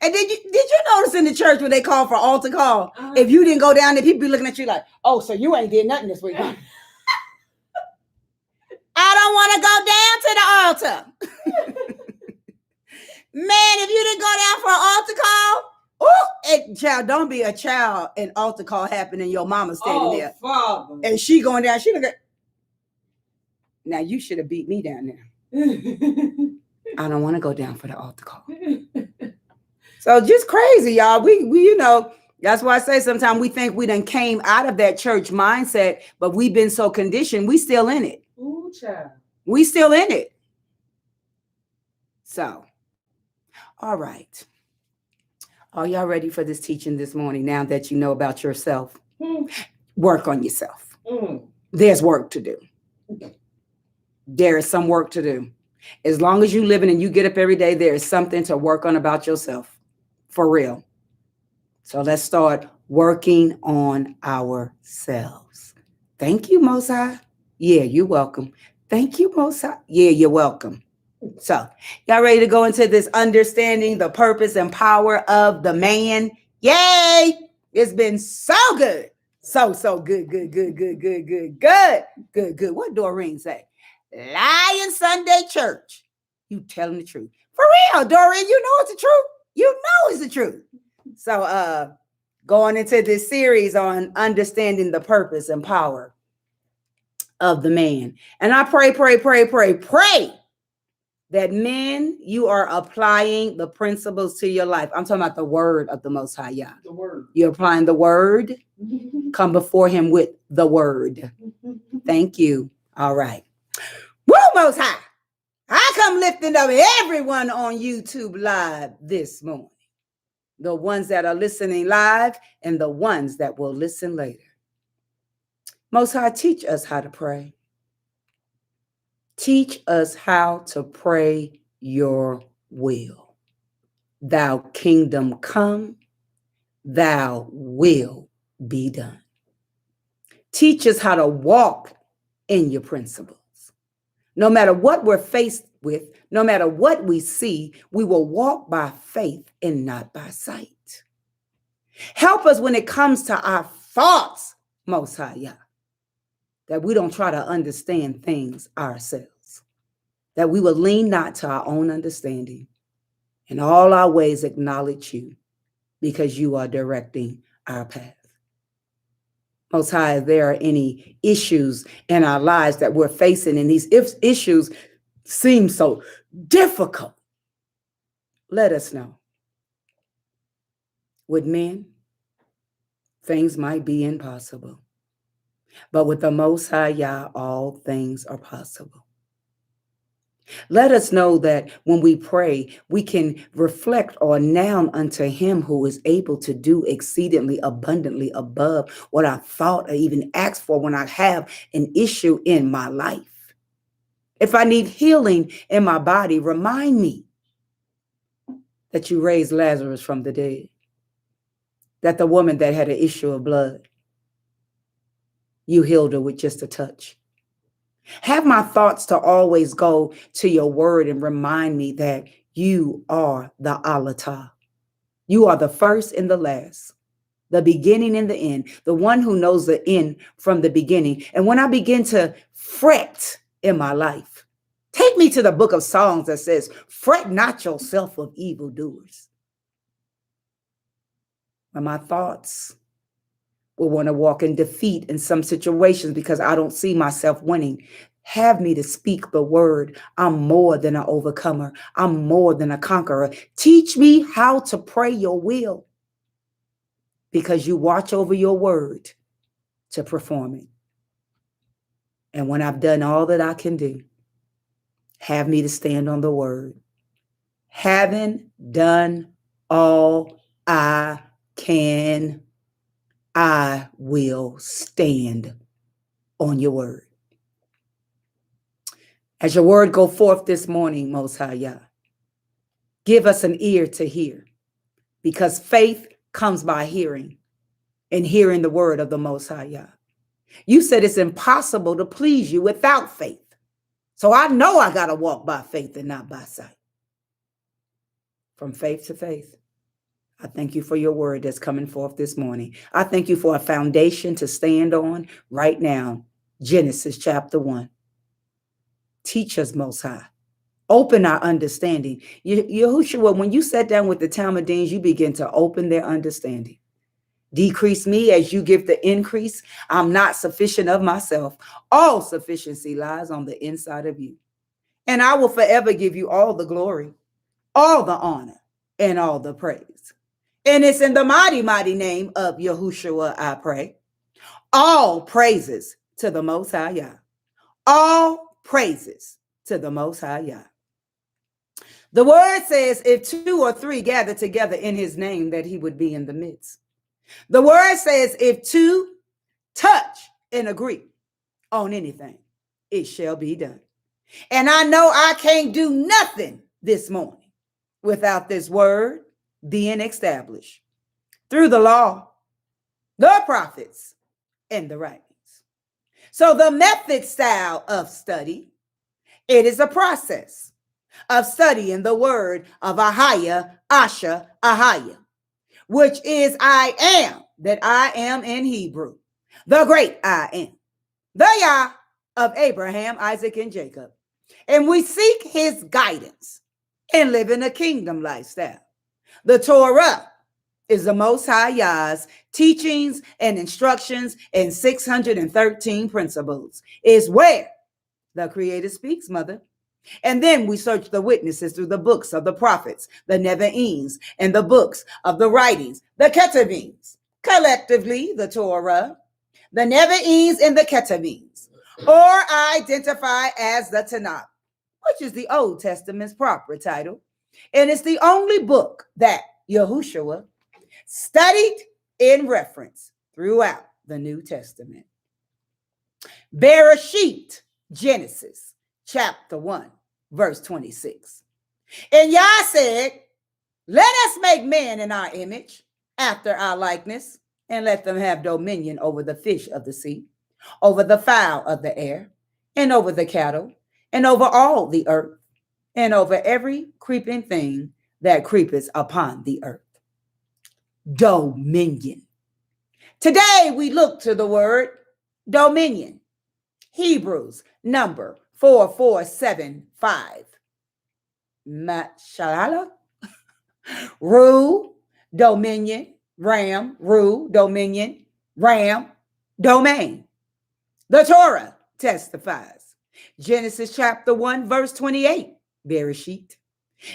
And did you notice in the church when they call for altar call, if you didn't go down there, people be looking at you like, oh, so you ain't did nothing this week, huh? I don't want to go down to the altar. Man, if you didn't go down for an altar call, child, don't be a child and altar call happening. Your mama standing there. Father. And she going down, she look. Now you should have beat me down there. I don't want to go down for the altar call. So just crazy, y'all. We you know, that's why I say sometimes we think we done came out of that church mindset, but we've been so conditioned, we still in it. Ooh, child. We still in it. So, all right. Are y'all ready for this teaching this morning now that you know about yourself? Work on yourself. There's work to do. There is some work to do. As long as you living and you get up every day, there is something to work on about yourself. For real. So let's start working on ourselves. Thank you, Most High. Yeah, you're welcome. Thank you, Most High. Yeah, you're welcome. So y'all ready to go into this understanding the purpose and power of the man? Yay! It's been so good. So good. Good. What Doreen say? Lion Sunday Church. You telling the truth. For real, Doreen, you know it's the truth. You know it's the truth. So going into this series on understanding the purpose and power of the man. And I pray that men, you are applying the principles to your life. I'm talking about the word of the Most High Yah. The word. You're applying the word. Come before him with the word. Thank you. All right. Woo, Most High. I come lifting up everyone on YouTube live this morning. The ones that are listening live and the ones that will listen later. Most High, teach us how to pray. Teach us how to pray your will. Thou kingdom come, thou will be done. Teach us how to walk in your principles. No matter what we're faced with, no matter what we see, we will walk by faith and not by sight. Help us when it comes to our thoughts, Most High Yah. that we don't try to understand things ourselves, that we will lean not to our own understanding, in all our ways acknowledge you, because you are directing our path. Most High, if there are any issues in our lives that we're facing, and these issues seem so difficult, let us know. With men, things might be impossible, but with the Most High Yah, all things are possible. Let us know that when we pray, we can reflect or noun unto him who is able to do exceedingly abundantly above what I thought or even asked for when I have an issue in my life. If I need healing in my body, remind me that you raised Lazarus from the dead, that the woman that had an issue of blood, you healed her with just a touch. Have my thoughts to always go to your word and remind me that you are the Alatah. You are the first and the last, the beginning and the end, the one who knows the end from the beginning. And when I begin to fret in my life, take me to the book of Psalms that says, fret not yourself of evildoers. When my thoughts will want to walk in defeat in some situations because I don't see myself winning, have me to speak the word. I'm more than an overcomer. I'm more than a conqueror. Teach me how to pray your will, because you watch over your word to perform it. And when I've done all that I can do, have me to stand on the word. Having done all I can, I will stand on your word. As your word go forth this morning, Most High Yah, give us an ear to hear, because faith comes by hearing, and hearing the word of the Most High Yah. You said it's impossible to please you without faith. So I know I got to walk by faith and not by sight. From faith to faith. I thank you for your word that's coming forth this morning. I thank you for a foundation to stand on right now. Genesis chapter 1. Teach us, Most High. Open our understanding. Yahushua, when you sat down with the Talmudeans, you begin to open their understanding. Decrease me as you give the increase. I'm not sufficient of myself. All sufficiency lies on the inside of you. And I will forever give you all the glory, all the honor, and all the praise. And it's in the mighty, mighty name of Yahushua I pray. All praises to the Most High Yah. All praises to the Most High Yah. The word says, if 2 or 3 gather together in his name, that he would be in the midst. The word says, if 2 touch and agree on anything, it shall be done. And I know I can't do nothing this morning without this word being established through the law, the prophets, and the writings. So the method style of study, it is a process of studying the word of Ahaya, Asha, Ahaya, which is I am that I am in Hebrew, the great I am, the Yah of Abraham, Isaac, and Jacob. And we seek his guidance in living a kingdom lifestyle. The Torah is the Most High Yah's teachings and instructions in 613 principles. Is where the Creator speaks, mother. And then we search the witnesses through the books of the prophets, the Nevi'im, and the books of the writings, the Ketuvim, collectively the Torah, the Nevi'im, and the Ketuvim, or identified as the Tanakh, which is the Old Testament's proper title. And it's the only book that Yahushua studied in reference throughout the New Testament. Bereshit, Genesis, chapter 1, verse 26. And Yah said, let us make man in our image, after our likeness, and let them have dominion over the fish of the sea, over the fowl of the air, and over the cattle, and over all the earth, and over every creeping thing that creepeth upon the earth. Dominion. Today we look to the word dominion. Hebrews number 4475. Mashallah. Rule, dominion, ram, rule, dominion, ram, domain. The Torah testifies. Genesis chapter 1, verse 28, Bereshit.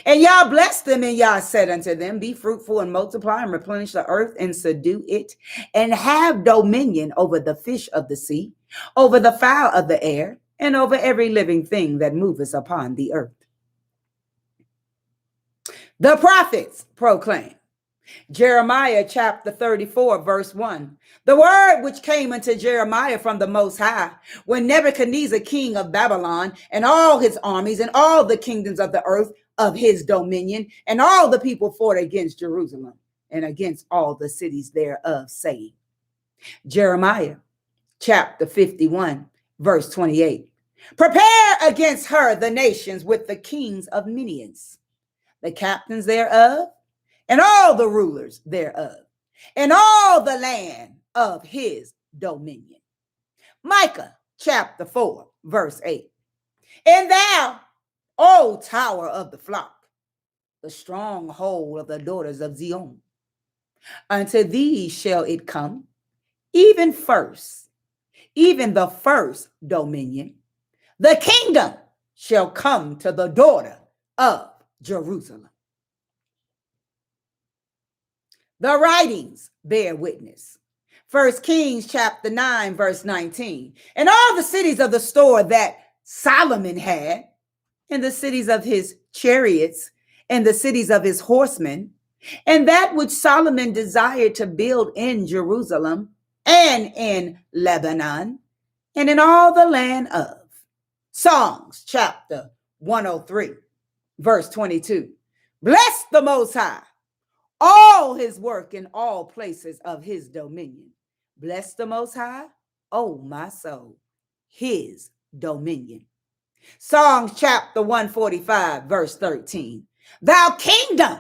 And Yah blessed them, and Yah said unto them, be fruitful and multiply and replenish the earth and subdue it, and have dominion over the fish of the sea, over the fowl of the air, and over every living thing that moveth upon the earth. The prophets proclaim. Jeremiah chapter 34, verse 1. The word which came unto Jeremiah from the Most High, when Nebuchadnezzar, king of Babylon, and all his armies, and all the kingdoms of the earth of his dominion, and all the people fought against Jerusalem, and against all the cities thereof, saying. Jeremiah chapter 51, verse 28. Prepare against her the nations with the kings of Midians, the captains thereof, and all the rulers thereof, and all the land of his dominion. Micah chapter 4, verse 8. And thou, O tower of the flock, the stronghold of the daughters of Zion, unto thee shall it come, even the first dominion, the kingdom shall come to the daughter of Jerusalem. The writings bear witness. 1 Kings chapter 9, verse 19. And all the cities of the store that Solomon had, and the cities of his chariots, and the cities of his horsemen, and that which Solomon desired to build in Jerusalem, and in Lebanon, and in all the land of. Psalms chapter 103, verse 22. Bless the Most High, all his work in all places of his dominion. Bless the Most High, O my soul, his dominion. Psalms chapter 145, verse 13. Thou kingdom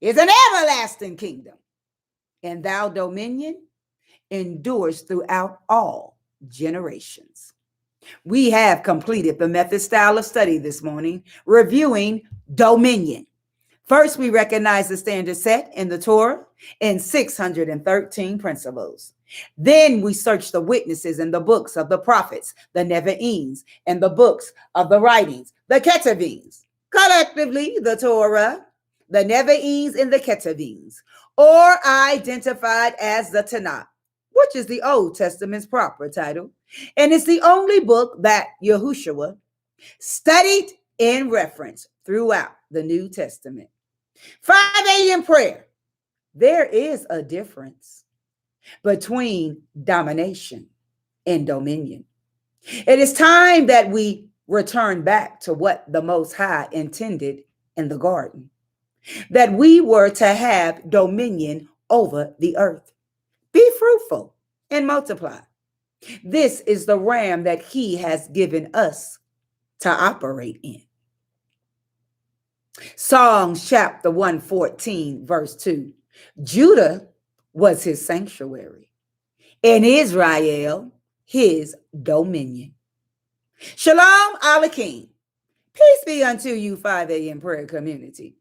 is an everlasting kingdom, and thou dominion endures throughout all generations. We have completed the method style of study this morning, reviewing dominion. First, we recognize the standard set in the Torah in 613 principles. Then we search the witnesses in the books of the prophets, the Nevi'im, and the books of the writings, the Ketuvim. Collectively, the Torah, the Nevi'im, and the Ketuvim, or identified as the Tanakh, which is the Old Testament's proper title. And it's the only book that Yahushua studied in reference throughout the New Testament. 5 a.m. prayer. There is a difference between domination and dominion. It is time that we return back to what the Most High intended in the garden, that we were to have dominion over the earth. Be fruitful and multiply. This is the realm that he has given us to operate in. Psalms chapter 114, verse 2. Judah was his sanctuary, and Israel his dominion. Shalom Aleichem. Peace be unto you, 5 a.m. prayer community.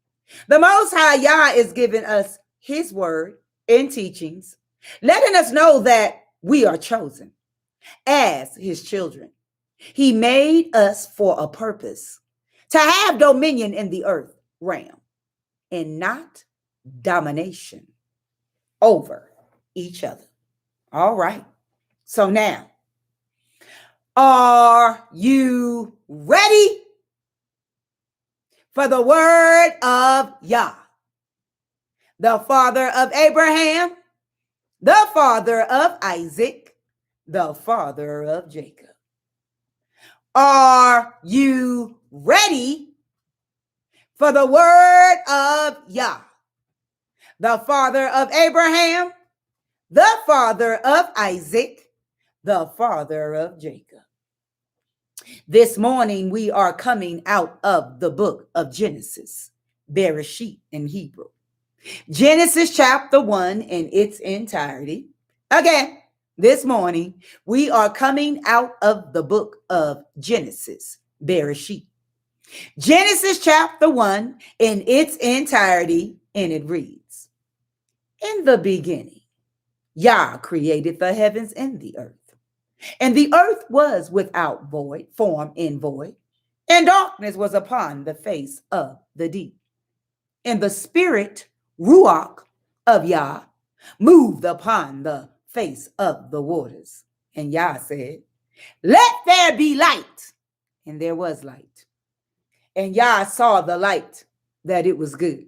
The Most High Yah is giving us his word and teachings, letting us know that we are chosen as his children. He made us for a purpose, to have dominion in the earth realm, and not domination over each other. All right. So now, are you ready for the word of Yah, the father of Abraham, the father of Isaac, the father of Jacob? Are you ready for the word of Yah, the father of Abraham, the father of Isaac, the father of Jacob? This morning, we are coming out of the book of Genesis, Bereshit in Hebrew. Genesis chapter 1 in its entirety. Again, This morning, we are coming out of the book of Genesis, Bereshit. Genesis chapter 1 in its entirety, and it reads, in the beginning, Yah created the heavens and the earth. And the earth was without void, form and void, and darkness was upon the face of the deep. And the spirit, Ruach, of Yah moved upon the face of the waters. And Yah said, let there be light. And there was light. And Yah saw the light, that it was good.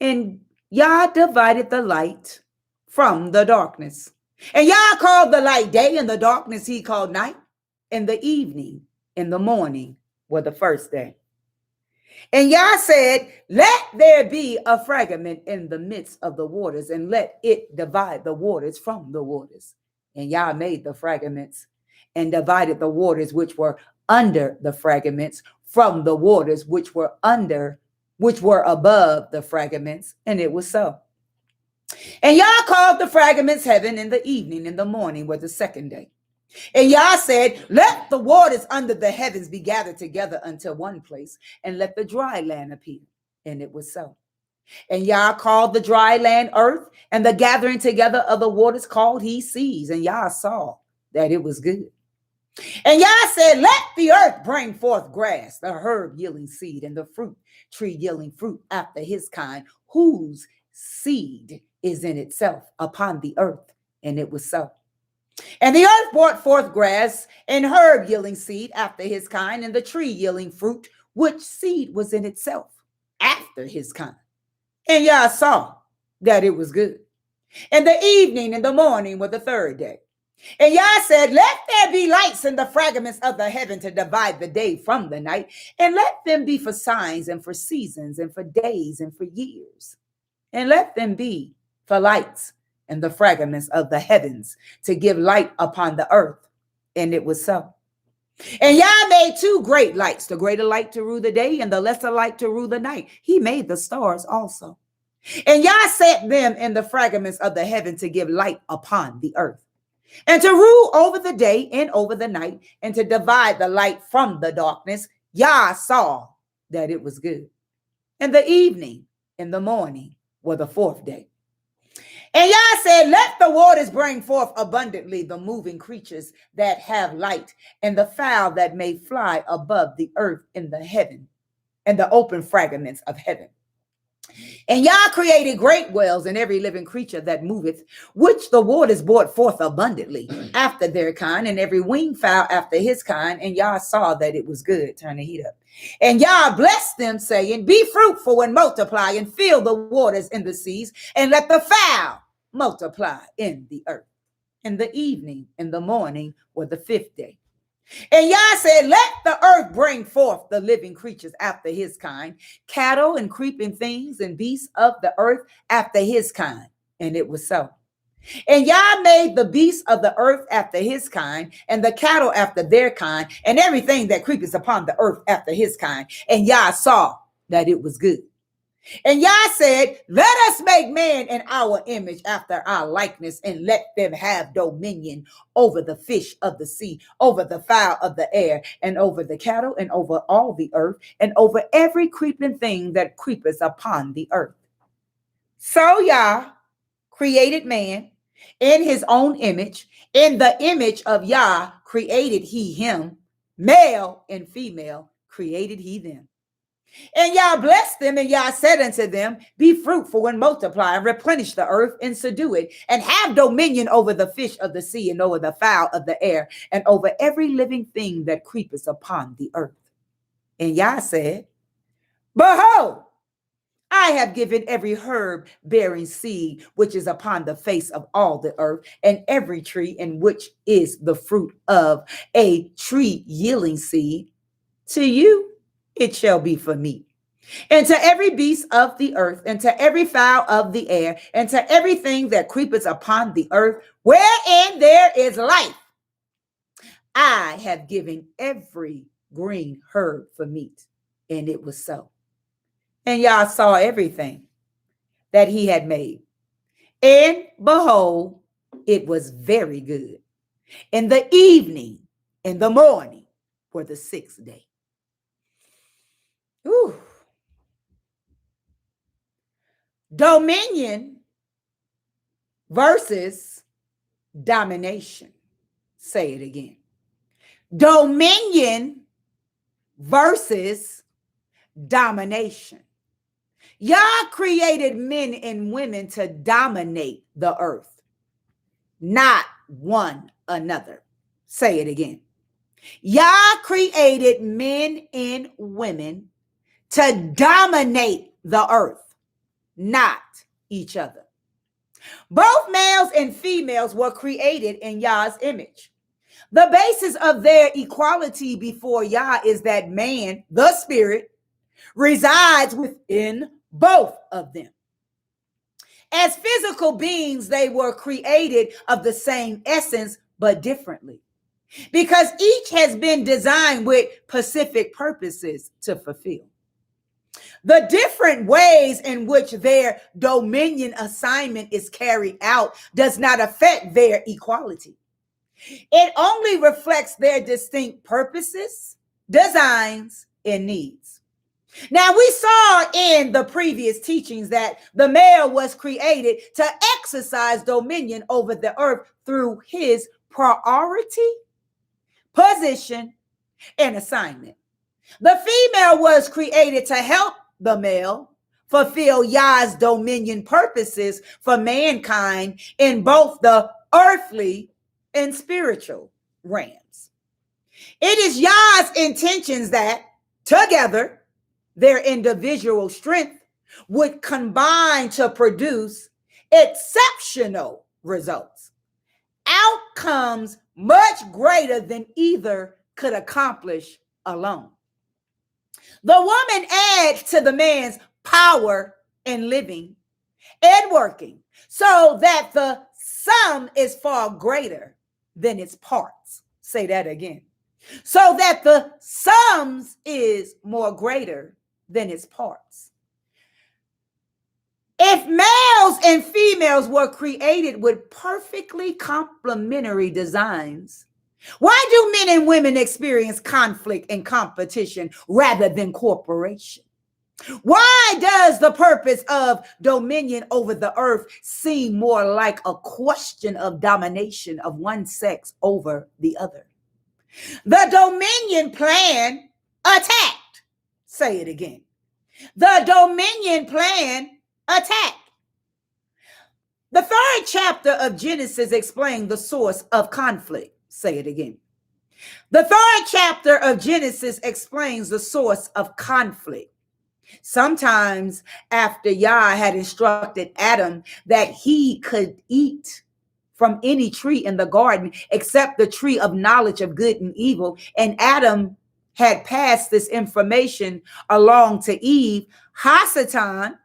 And Yah divided the light from the darkness. And Yah called the light day, and the darkness he called night. And the evening and the morning were the first day. And Yah said, let there be a fragment in the midst of the waters, and let it divide the waters from the waters. And Yah made the fragments and divided the waters which were under the fragments from the waters which were above the fragments. And it was so. And Yah called the fragments heaven, in the evening and the morning were the second day. And Yah said, let the waters under the heavens be gathered together unto one place, and let the dry land appear. And it was so. And Yah called the dry land earth, and the gathering together of the waters called he seas. And Yah saw that it was good. And Yah said, let the earth bring forth grass, the herb yielding seed, and the fruit tree yielding fruit after his kind, whose seed is in itself upon the earth. And it was so. And the earth brought forth grass and herb yielding seed after his kind, and the tree yielding fruit, which seed was in itself after his kind. And Yah saw that it was good. And the evening and the morning were the third day. And Yah said, let there be lights in the fragments of the heaven to divide the day from the night, and let them be for signs and for seasons and for days and for years. And let them be for lights and the fragments of the heavens to give light upon the earth. And it was so. And Yah made two great lights, the greater light to rule the day and the lesser light to rule the night. He made the stars also. And Yah set them in the fragments of the heaven to give light upon the earth, and to rule over the day and over the night, and to divide the light from the darkness. Yah saw that it was good. And the evening and the morning were the fourth day. And Yah said, let the waters bring forth abundantly the moving creatures that have light, and the fowl that may fly above the earth in the heaven, and the open fragments of heaven. And Yah created great whales and every living creature that moveth, which the waters brought forth abundantly after their kind, and every winged fowl after his kind. And Yah saw that it was good. Turn the heat up. And Yah blessed them, saying, be fruitful and multiply, and fill the waters in the seas, and let the fowl multiply in the earth. And the evening and the morning were the fifth day. And Yah said, let the earth bring forth the living creatures after his kind, cattle and creeping things and beasts of the earth after his kind. And it was so. And Yah made the beasts of the earth after his kind, and the cattle after their kind, and everything that creepeth upon the earth after his kind. And Yah saw that it was good. And Yah said, let us make man in our image after our likeness, and let them have dominion over the fish of the sea, over the fowl of the air, and over the cattle, and over all the earth, and over every creeping thing that creepeth upon the earth. So Yah created man in his own image. In the image of Yah created he him, male and female created he them. And Yah blessed them, and Yah said unto them, be fruitful and multiply, and replenish the earth and subdue it, and have dominion over the fish of the sea, and over the fowl of the air, and over every living thing that creepeth upon the earth. And Yah said, behold, I have given every herb bearing seed which is upon the face of all the earth, and every tree in which is the fruit of a tree yielding seed. To you it shall be for meat. And to every beast of the earth, and to every fowl of the air, and to everything that creepeth upon the earth, wherein there is life, I have given every green herb for meat. And it was so. And Yah saw everything that he had made, and behold, it was very good. In the evening, in the morning, for the sixth day. Ooh. Dominion versus domination. Say it again. Dominion versus domination. Yah created men and women to dominate the earth, not one another. Say it again. Yah created men and women to dominate the earth, not each other. Both males and females were created in Yah's image. The basis of their equality before Yah is that man, the spirit, resides within both of them. As physical beings, they were created of the same essence, but differently, because each has been designed with specific purposes to fulfill. The different ways in which their dominion assignment is carried out does not affect their equality. It only reflects their distinct purposes, designs, and needs. Now, we saw in the previous teachings that the male was created to exercise dominion over the earth through his priority, position, and assignment. The female was created to help the male fulfill Yah's dominion purposes for mankind in both the earthly and spiritual realms. It is Yah's intentions that together their individual strength would combine to produce exceptional results, outcomes much greater than either could accomplish alone. The woman adds to the man's power in living and working, so that the sum is far greater than its parts. Say that again. So that the sums is more greater than its parts. If males and females were created with perfectly complementary designs, why do men and women experience conflict and competition rather than cooperation? Why does the purpose of dominion over the earth seem more like a question of domination of one sex over the other? The dominion plan attacked. Say it again. The dominion plan attacked. The third chapter of Genesis explains the source of conflict. Say it again. The third chapter of Genesis explains the source of conflict. Sometimes after Yah had instructed Adam that he could eat from any tree in the garden except the tree of knowledge of good and evil, and Adam had passed this information along to Eve, Hasatan,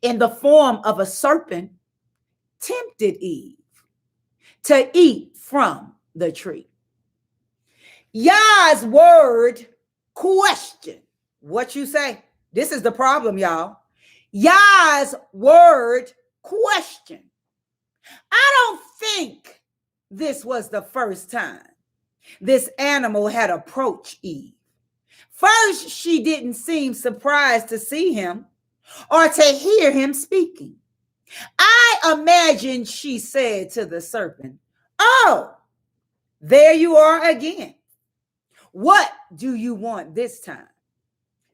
in the form of a serpent, tempted Eve to eat from the tree. Yah's word question. What you say? This is the problem, y'all. Yah's word question. I don't think this was the first time this animal had approached Eve. First, she didn't seem surprised to see him or to hear him speaking. I imagine she said to the serpent, "Oh, there you are again. What do you want this time?"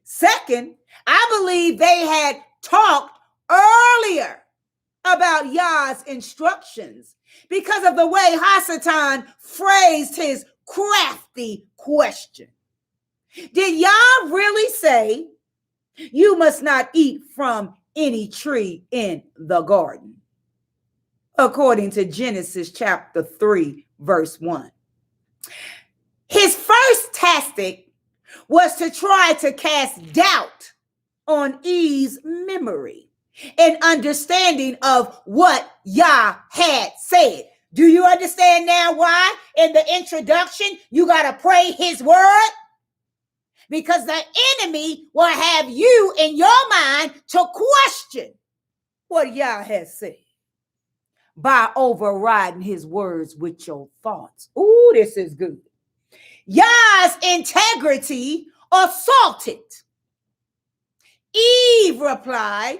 Second, I believe they had talked earlier about Yah's instructions because of the way Hasatan phrased his crafty question. Did Yah really say, "You must not eat from any tree in the garden"? According to Genesis chapter 3, verse 1. His first tactic was to try to cast doubt on Eve's memory and understanding of what Yah had said. Do you understand now why in the introduction you got to pray his word? Because the enemy will have you in your mind to question what Yah has said. by overriding his words with your thoughts. Ooh, this is good. Yah's integrity assaulted. Eve replied,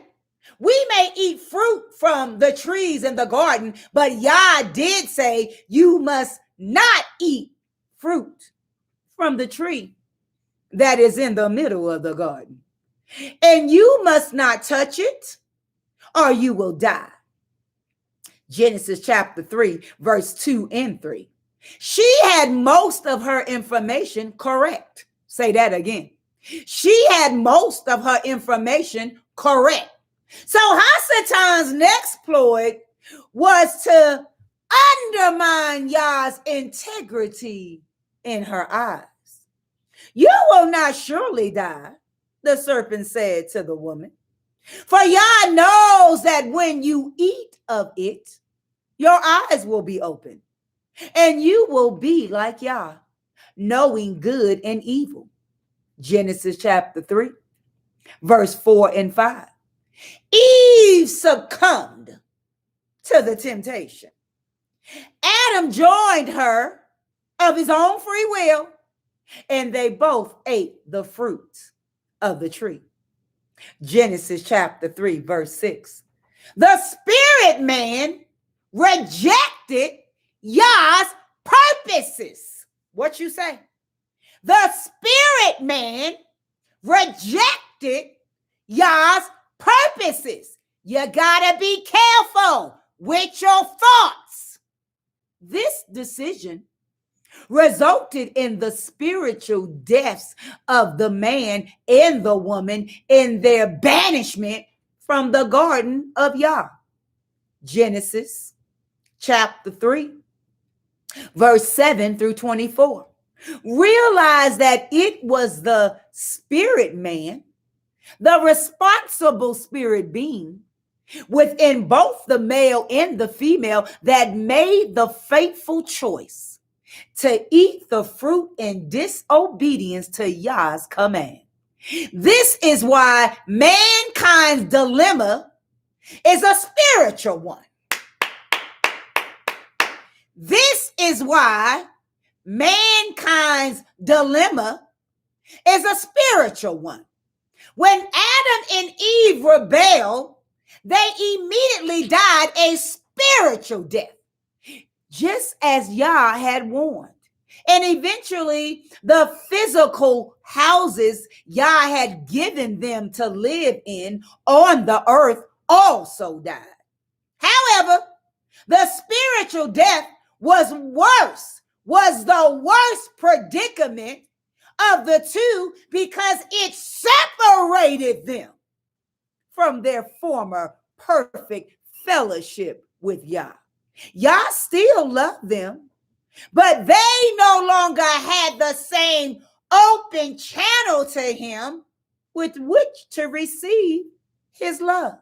we may eat fruit from the trees in the garden, but Yah did say you must not eat fruit from the tree that is in the middle of the garden. And you must not touch it, or you will die. Genesis chapter 3, verse 2 and 3. She had most of her information correct. Say that again. She had most of her information correct. So Hasatan's next ploy was to undermine Yah's integrity in her eyes. You will not surely die, the serpent said to the woman. For Yah knows that when you eat of it, your eyes will be open, and you will be like Yah, knowing good and evil. Genesis chapter 3, verse 4 and 5. Eve succumbed to the temptation. Adam joined her of his own free will, and they both ate the fruit of the tree. Genesis chapter 3, verse 6. The spirit man rejected Yah's purposes. What you say? The spirit man rejected Yah's purposes. You gotta be careful with your thoughts. This decision resulted in the spiritual deaths of the man and the woman in their banishment from the garden of Yah. Genesis chapter 3, verse 7 through 24. Realize that it was the spirit man, the responsible spirit being within both the male and the female, that made the fateful choice to eat the fruit in disobedience to Yah's command. This is why mankind's dilemma is a spiritual one. This is why mankind's dilemma is a spiritual one. When Adam and Eve rebelled, they immediately died a spiritual death, just as Yah had warned. And eventually, the physical houses Yah had given them to live in on the earth also died. However, the spiritual death was the worst predicament of the two, because it separated them from their former perfect fellowship with Yah. Yah still loved them, but they no longer had the same open channel to him with which to receive his love.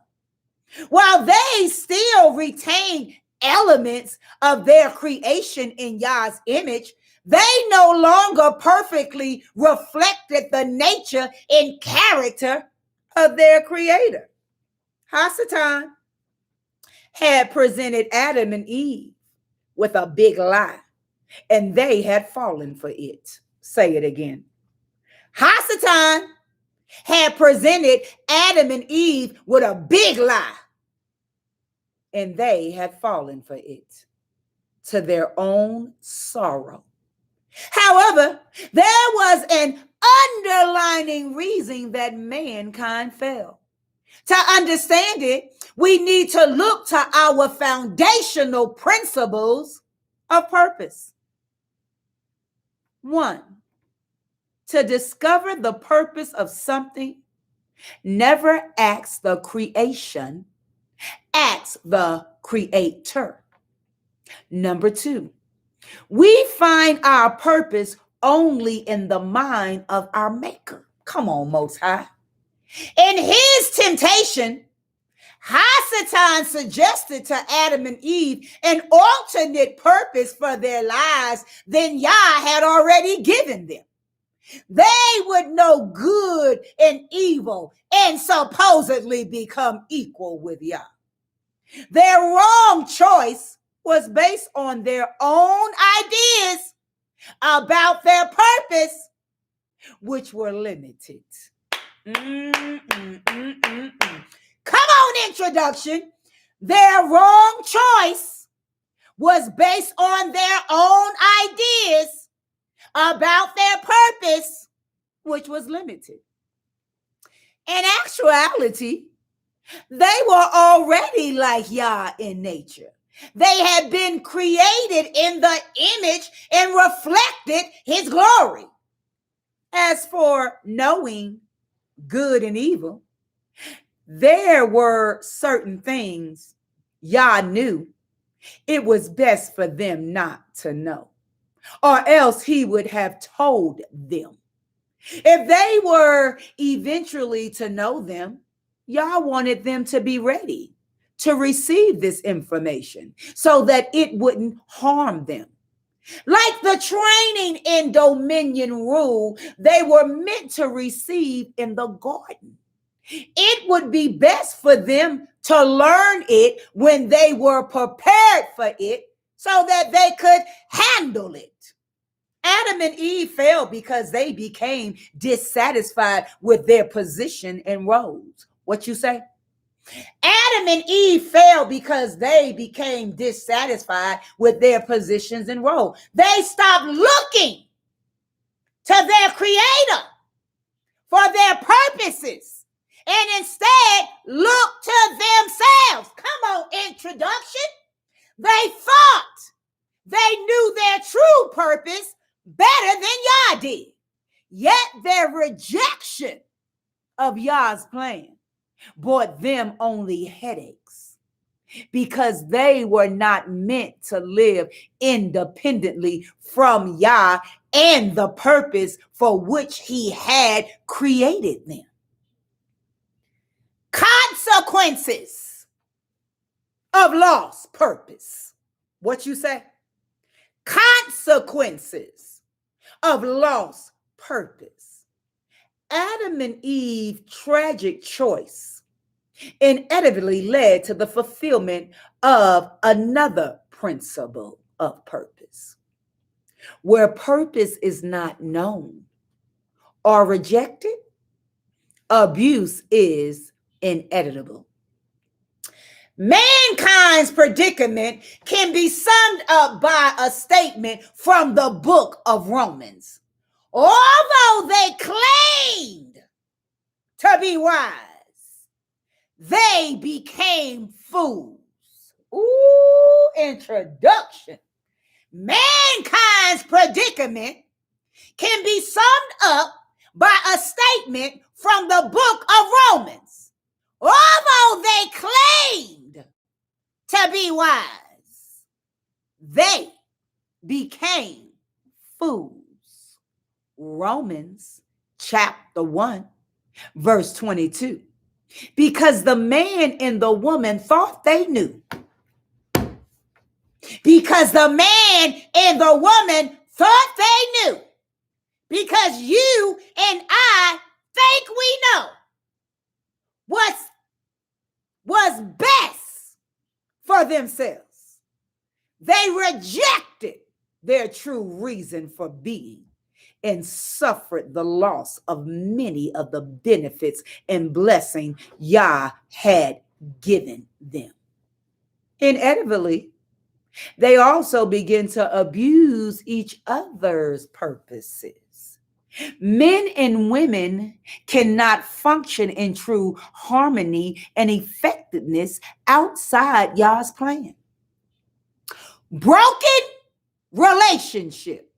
While they still retained elements of their creation in Yah's image, they no longer perfectly reflected the nature and character of their creator. Hasatan had presented Adam and Eve with a big lie, and they had fallen for it. Say it again. Hasatan had presented Adam and Eve with a big lie, and they had fallen for it, to their own sorrow. However, there was an underlying reason that mankind fell. To understand it, we need to look to our foundational principles of purpose. 1, to discover the purpose of something, never ask the creation, ask the creator. Number 2, we find our purpose only in the mind of our maker. Come on, Most High. In his temptation, Hasatan suggested to Adam and Eve an alternate purpose for their lives than Yah had already given them. They would know good and evil and supposedly become equal with Yah. Their wrong choice was based on their own ideas about their purpose, which were limited. Come on, introduction. Their wrong choice was based on their own ideas about their purpose, which was limited. In actuality, they were already like Yah in nature. They had been created in the image and reflected his glory. As for knowing good and evil, there were certain things Yah knew it was best for them not to know, or else he would have told them. If they were eventually to know them, Yah wanted them to be ready to receive this information so that it wouldn't harm them. Like the training in dominion rule they were meant to receive in the garden. It would be best for them to learn it when they were prepared for it so that they could handle it. Adam and Eve fell because they became dissatisfied with their position and roles. What you say? Adam and Eve fell because they became dissatisfied with their positions and roles. They stopped looking to their creator for their purposes and instead looked to themselves. Come on, introduction. They thought they knew their true purpose better than Yah did. Yet their rejection of Yah's plan brought them only headaches because they were not meant to live independently from Yah and the purpose for which he had created them. Consequences of lost purpose. What you say? Consequences of lost purpose. Adam and Eve's tragic choice inevitably led to the fulfillment of another principle of purpose. Where purpose is not known or rejected, abuse is inevitable. Mankind's predicament can be summed up by a statement from the book of Romans. Although they claimed to be wise, they became fools. Ooh, introduction. Mankind's predicament can be summed up by a statement from the book of Romans. Although they claimed to be wise, they became fools. Romans chapter 1, verse 22. Because the man and the woman thought they knew. Because the man and the woman thought they knew. Because you and I think we know what's best for themselves. They rejected their true reason for being and suffered the loss of many of the benefits and blessing Yah had given them. Inevitably, they also begin to abuse each other's purposes. Men and women cannot function in true harmony and effectiveness outside Yah's plan. Broken relationship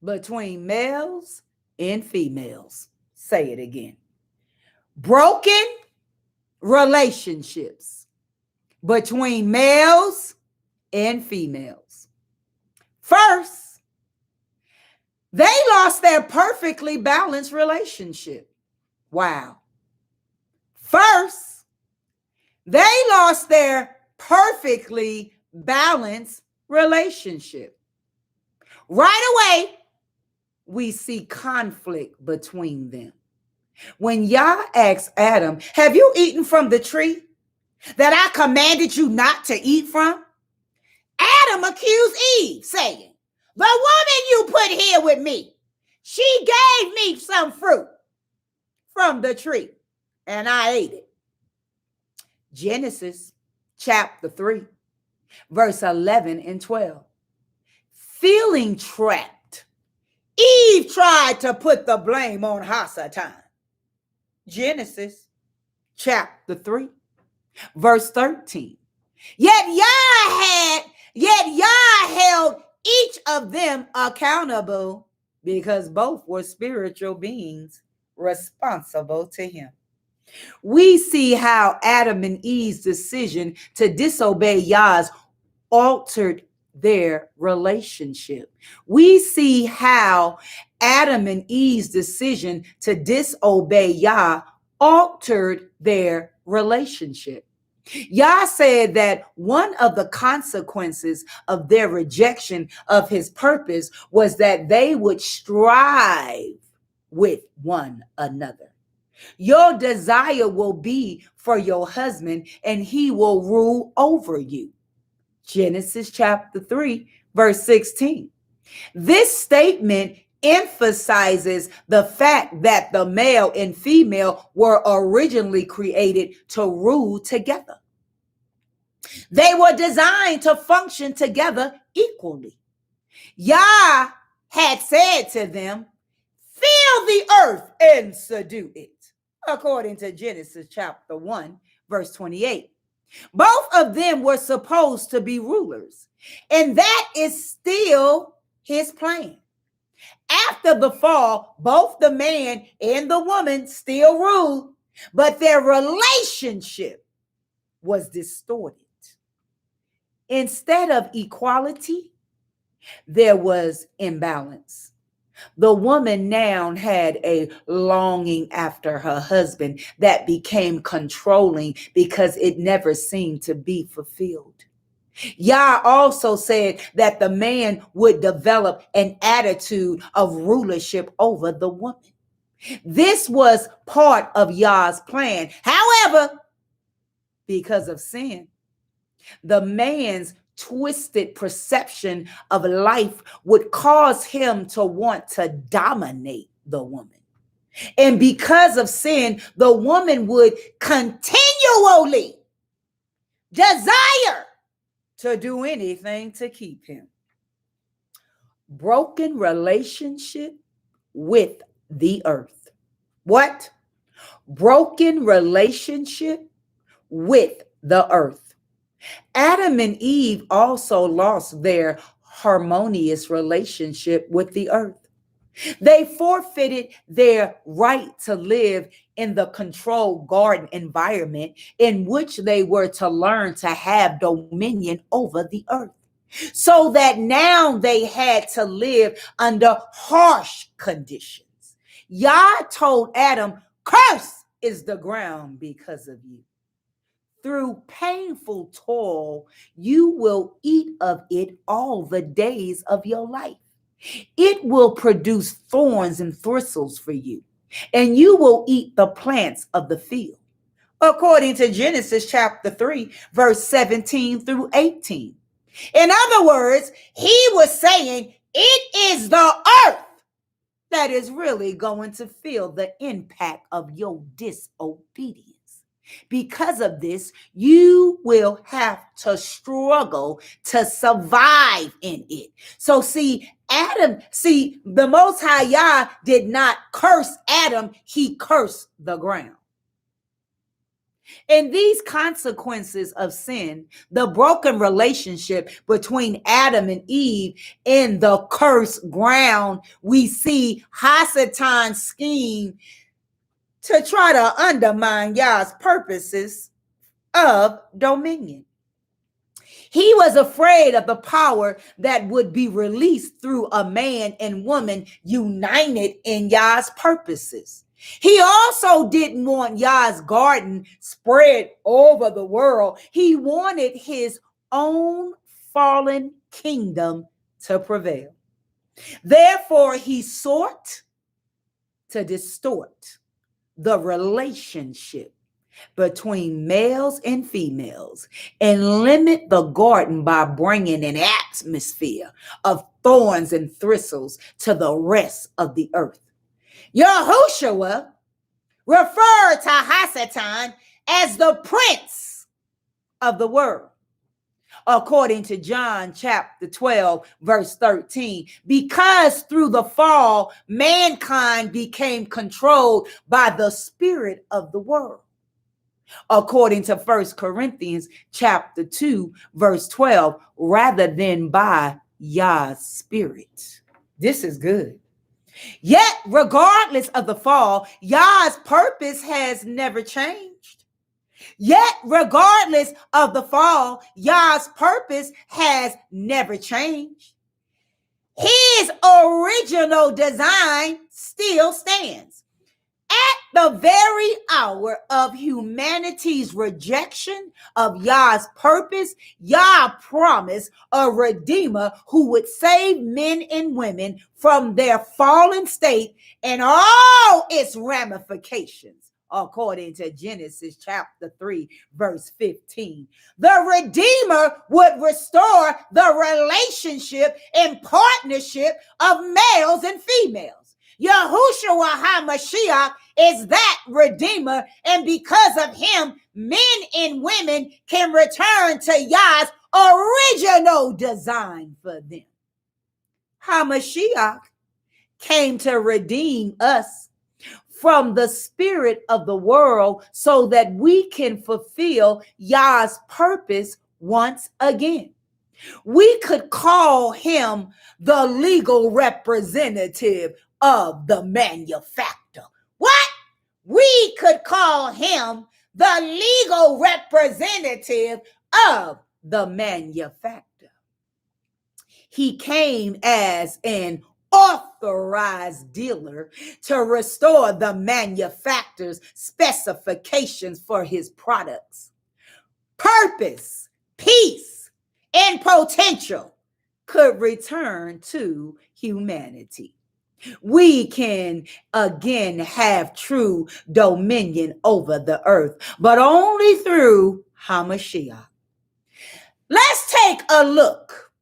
between males and females. Say it again. Broken relationships between males and females. First, they lost their perfectly balanced relationship. Wow. First, they lost their perfectly balanced relationship. Right away, we see conflict between them. When Yah asked Adam, have you eaten from the tree? that I commanded you not to eat from? Adam accused Eve, saying, the woman you put here with me, she gave me some fruit from the tree, and I ate it. Genesis chapter 3, verse 11 and 12. Feeling trapped, Eve tried to put the blame on Hasatan. Genesis chapter 3, verse 13. Yet Yah held each of them accountable because both were spiritual beings responsible to him. We see how Adam and Eve's decision to disobey Yah's altered their relationship. We see how Adam and Eve's decision to disobey Yah altered their relationship. Yah said that one of the consequences of their rejection of his purpose was that they would strive with one another. Your desire will be for your husband, and he will rule over you. Genesis chapter 3, verse 16. This statement emphasizes the fact that the male and female were originally created to rule together. They were designed to function together equally. Yah had said to them, fill the earth and subdue it, according to Genesis chapter 1, verse 28. Both of them were supposed to be rulers, and that is still his plan. After the fall, both the man and the woman still ruled, but their relationship was distorted. Instead of equality, there was imbalance. The woman now had a longing after her husband that became controlling because it never seemed to be fulfilled. Yah also said that the man would develop an attitude of rulership over the woman. This was part of Yah's plan. However, because of sin, the man's twisted perception of life would cause him to want to dominate the woman. And because of sin, the woman would continually desire to do anything to keep him. Broken relationship with the earth. What? Broken relationship with the earth. Adam and Eve also lost their harmonious relationship with the earth. They forfeited their right to live in the controlled garden environment in which they were to learn to have dominion over the earth. So that now they had to live under harsh conditions. Yah told Adam, "Curse is the ground because of you. Through painful toil, you will eat of it all the days of your life. It will produce thorns and thistles for you, and you will eat the plants of the field." According to Genesis chapter 3, verse 17 through 18. In other words, he was saying it is the earth that is really going to feel the impact of your disobedience. Because of this, you will have to struggle to survive in it. So the Most High Yah did not curse Adam, he cursed the ground. In these consequences of sin, the broken relationship between Adam and Eve in the cursed ground, we see Hasatan's scheme to try to undermine Yah's purposes of dominion. He was afraid of the power that would be released through a man and woman united in Yah's purposes. He also didn't want Yah's garden spread over the world. He wanted his own fallen kingdom to prevail. Therefore, he sought to distort the relationship between males and females and limit the garden by bringing an atmosphere of thorns and thistles to the rest of the earth. Yahushua referred to Hasatan as the prince of the world, according to John chapter 12, verse 13, because through the fall, mankind became controlled by the spirit of the world, according to 1 Corinthians chapter 2, verse 12, rather than by Yah's spirit. This is good. Yet, regardless of the fall, Yah's purpose has never changed. Yet, regardless of the fall, Yah's purpose has never changed. His original design still stands. At the very hour of humanity's rejection of Yah's purpose, Yah promised a redeemer who would save men and women from their fallen state and all its ramifications, according to Genesis chapter 3, verse 15. The Redeemer would restore the relationship and partnership of males and females. Yahushua HaMashiach is that Redeemer, and because of him, men and women can return to Yah's original design for them. HaMashiach came to redeem us from the spirit of the world so that we can fulfill Yah's purpose once again. We could call him the legal representative of the manufacturer. What? We could call him the legal representative of the manufacturer. He came as an authorized dealer to restore the manufacturer's specifications for his products. Purpose, peace, and potential could return to humanity. We can again have true dominion over the earth, but only through HaMashiach. Let's take a look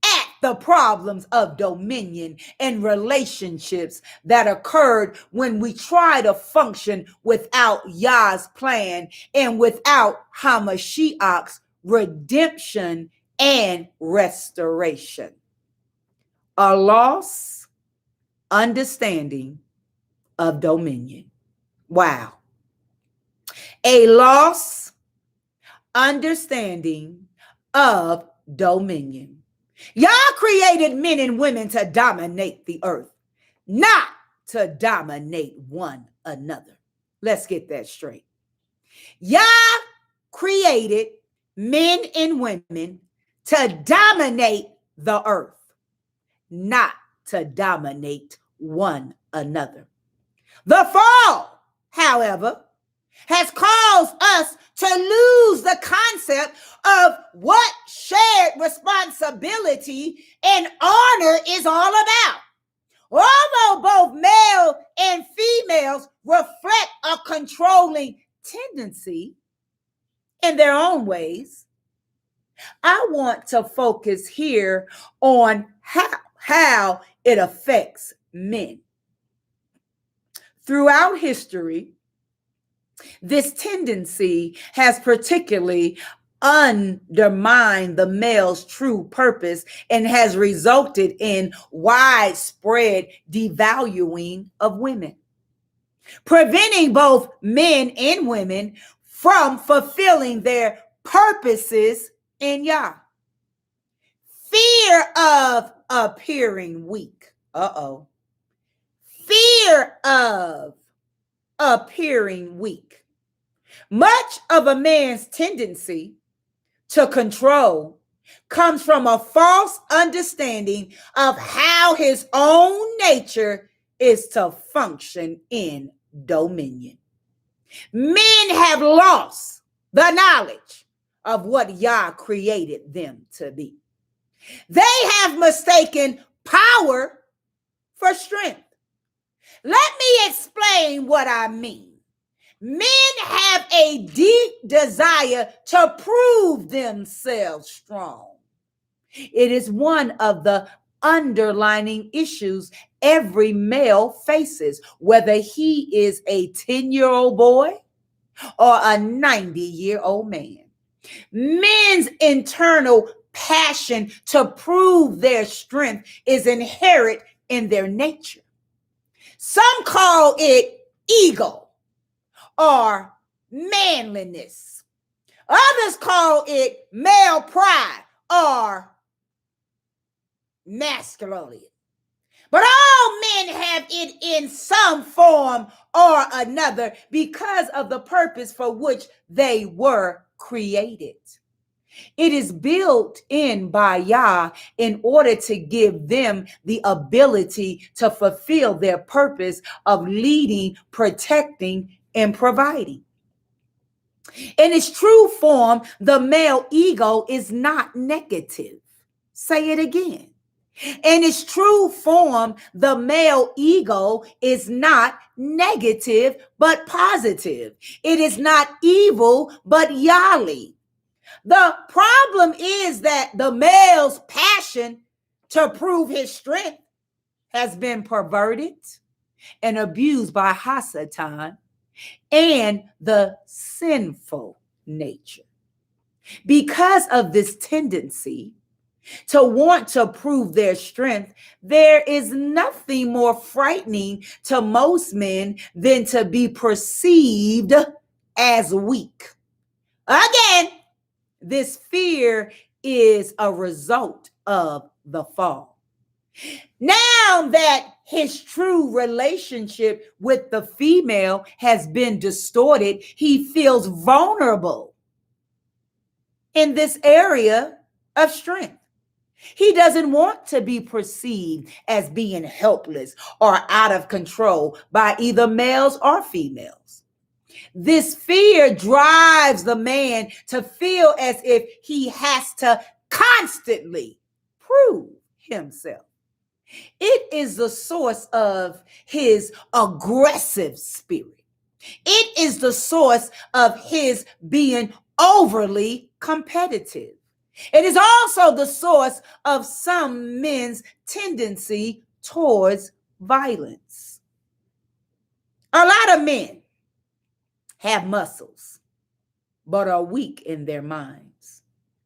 at the problems of dominion and relationships that occurred when we try to function without Yah's plan and without HaMashiach's redemption and restoration. A loss understanding of dominion. Wow. A lost understanding of dominion. Yah created men and women to dominate the earth, not to dominate one another. Let's get that straight. Yah created men and women to dominate the earth, not to dominate one another. The fall, however, has caused us to lose the concept of what shared responsibility and honor is all about. Although both male and females reflect a controlling tendency in their own ways, I want to focus here on how it affects men. Throughout history, this tendency has particularly undermined the male's true purpose and has resulted in widespread devaluing of women, preventing both men and women from fulfilling their purposes in Yah. Fear of appearing weak. Fear of appearing weak. Much of a man's tendency to control comes from a false understanding of how his own nature is to function in dominion. Men have lost the knowledge of what Yah created them to be. They have mistaken power for strength. Let me explain what I mean. Men have a deep desire to prove themselves strong. It is one of the underlining issues every male faces, whether he is a 10-year-old boy or a 90-year-old man. Men's internal passion to prove their strength is inherent in their nature. Some call it ego or manliness. Others call it male pride or masculinity. But all men have it in some form or another because of the purpose for which they were created. It is built in by Yah in order to give them the ability to fulfill their purpose of leading, protecting, and providing. In its true form, the male ego is not negative. Say it again. In its true form, the male ego is not negative, but positive. It is not evil, but Yali. The problem is that the male's passion to prove his strength has been perverted and abused by Hasatan and the sinful nature. Because of this tendency to want to prove their strength, there is nothing more frightening to most men than to be perceived as weak. Again, this fear is a result of the fall. Now that his true relationship with the female has been distorted, he feels vulnerable in this area of strength. He doesn't want to be perceived as being helpless or out of control by either males or females. This fear drives the man to feel as if he has to constantly prove himself. It is the source of his aggressive spirit. It is the source of his being overly competitive. It is also the source of some men's tendency towards violence. A lot of men have muscles, but are weak in their minds,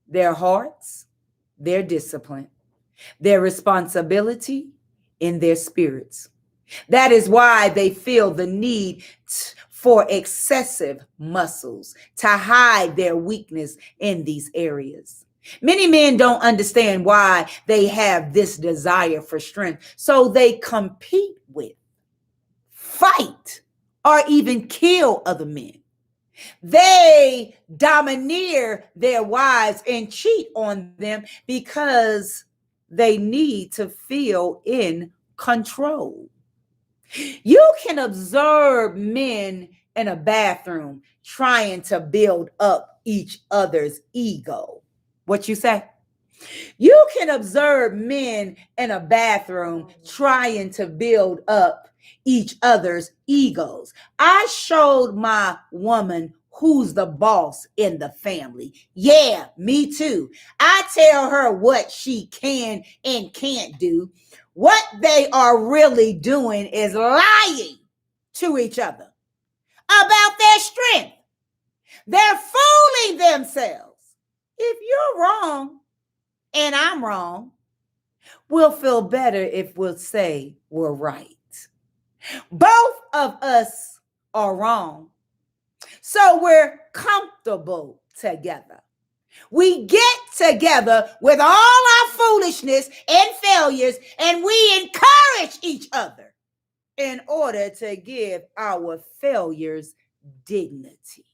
their hearts, their discipline, their responsibility, in their spirits. That is why they feel the need for excessive muscles to hide their weakness in these areas. Many men don't understand why they have this desire for strength, so they compete with, fight, or even kill other men. They domineer their wives and cheat on them because they need to feel in control. You can observe men in a bathroom trying to build up each other's ego. What you say? You can observe men in a bathroom trying to build up each other's egos. I showed my woman who's the boss in the family. Yeah, me too. I tell her what she can and can't do. What they are really doing is lying to each other about their strength. They're fooling themselves. If you're wrong and I'm wrong, we'll feel better if we'll say we're right. Both of us are wrong, so we're comfortable together. We get together with all our foolishness and failures, and we encourage each other in order to give our failures dignity.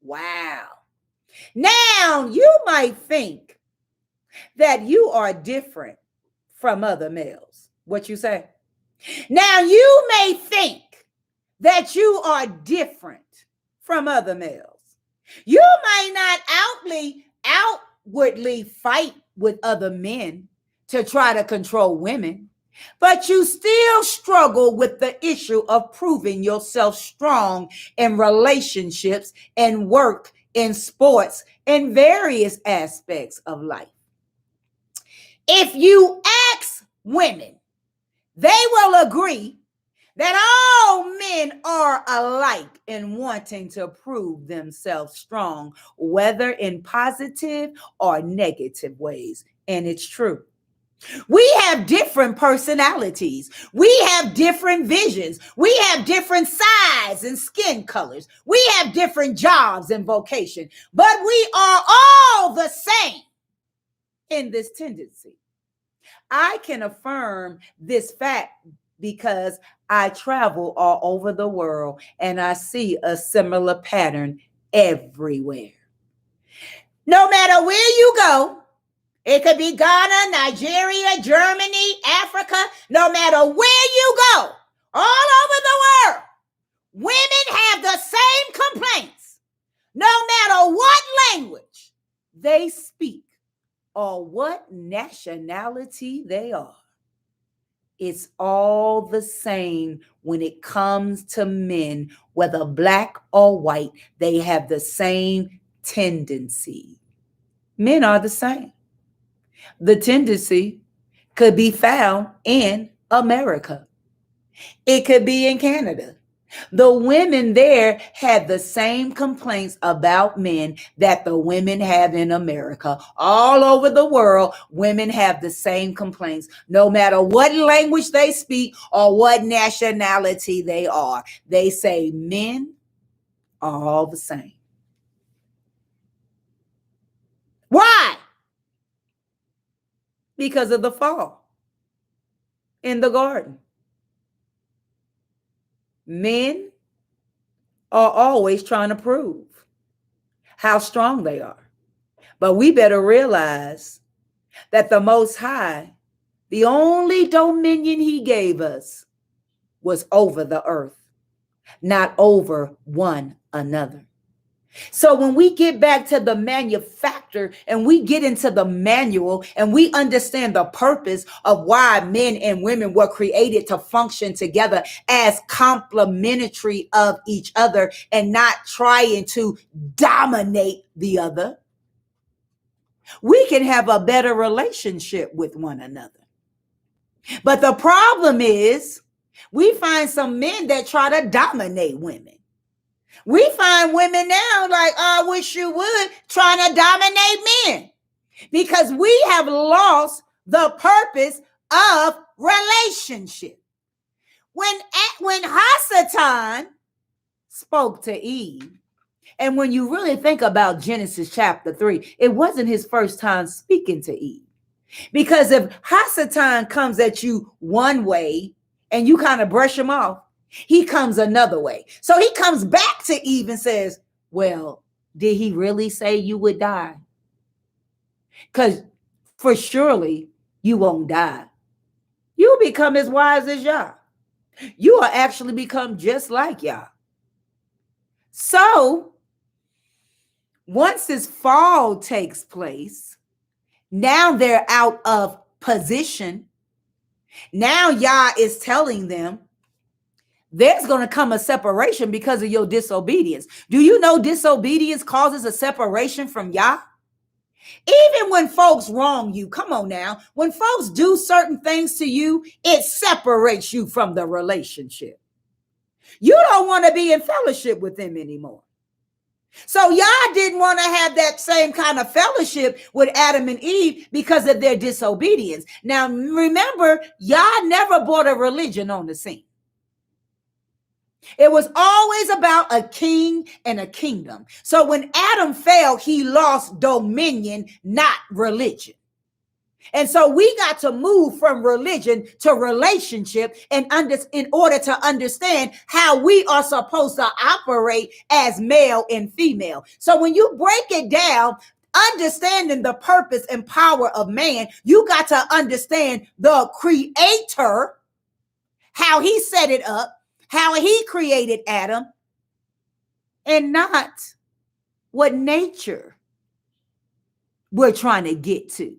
Wow. Now, you might think that you are different from other males. What you say? Now, you may think that you are different from other males. You might not outwardly fight with other men to try to control women. but you still struggle with the issue of proving yourself strong in relationships and work, in sports, in various aspects of life. If you ask women, they will agree that all men are alike in wanting to prove themselves strong, whether in positive or negative ways. And it's true. We have different personalities. We have different visions. We have different size and skin colors. We have different jobs and vocation, but we are all the same in this tendency. I can affirm this fact because I travel all over the world and I see a similar pattern everywhere. No matter where you go, it could be Ghana, Nigeria, Germany, Africa, no matter where you go, all over the world, women have the same complaints, no matter what language they speak or what nationality they are. It's all the same when it comes to men, whether black or white, they have the same tendency. Men are the same. The tendency could be found in America. It could be in Canada. The women there had the same complaints about men that the women have in America. All over the world, women have the same complaints, no matter what language they speak or what nationality they are. They say men are all the same. Why? Because of the fall in the garden. Men are always trying to prove how strong they are. But we better realize that the Most High, the only dominion he gave us was over the earth, not over one another. So when we get back to the manufacture and we get into the manual and we understand the purpose of why men and women were created to function together as complementary of each other and not trying to dominate the other, we can have a better relationship with one another. But the problem is we find some men that try to dominate women. We find women now like, oh, I wish you would, trying to dominate men because we have lost the purpose of relationship. When Hasatan spoke to Eve, and when you really think about Genesis chapter 3, it wasn't his first time speaking to Eve. Because if Hasatan comes at you one way and you kind of brush him off, he comes another way. So he comes back to Eve and says, well, did he really say you would die? Because for surely you won't die. You become as wise as Yah. You will actually become just like Yah. So once this fall takes place, now they're out of position. Now Yah is telling them, there's going to come a separation because of your disobedience. Do you know disobedience causes a separation from Yah? Even when folks wrong you, come on now, when folks do certain things to you, it separates you from the relationship. You don't want to be in fellowship with them anymore. So Yah didn't want to have that same kind of fellowship with Adam and Eve because of their disobedience. Now, remember, Yah never brought a religion on the scene. It was always about a king and a kingdom. So when Adam fell, he lost dominion, not religion. And so we got to move from religion to relationship in order to understand how we are supposed to operate as male and female. So when you break it down, understanding the purpose and power of man, you got to understand the creator, how he set it up, how he created Adam, and not what nature we're trying to get to.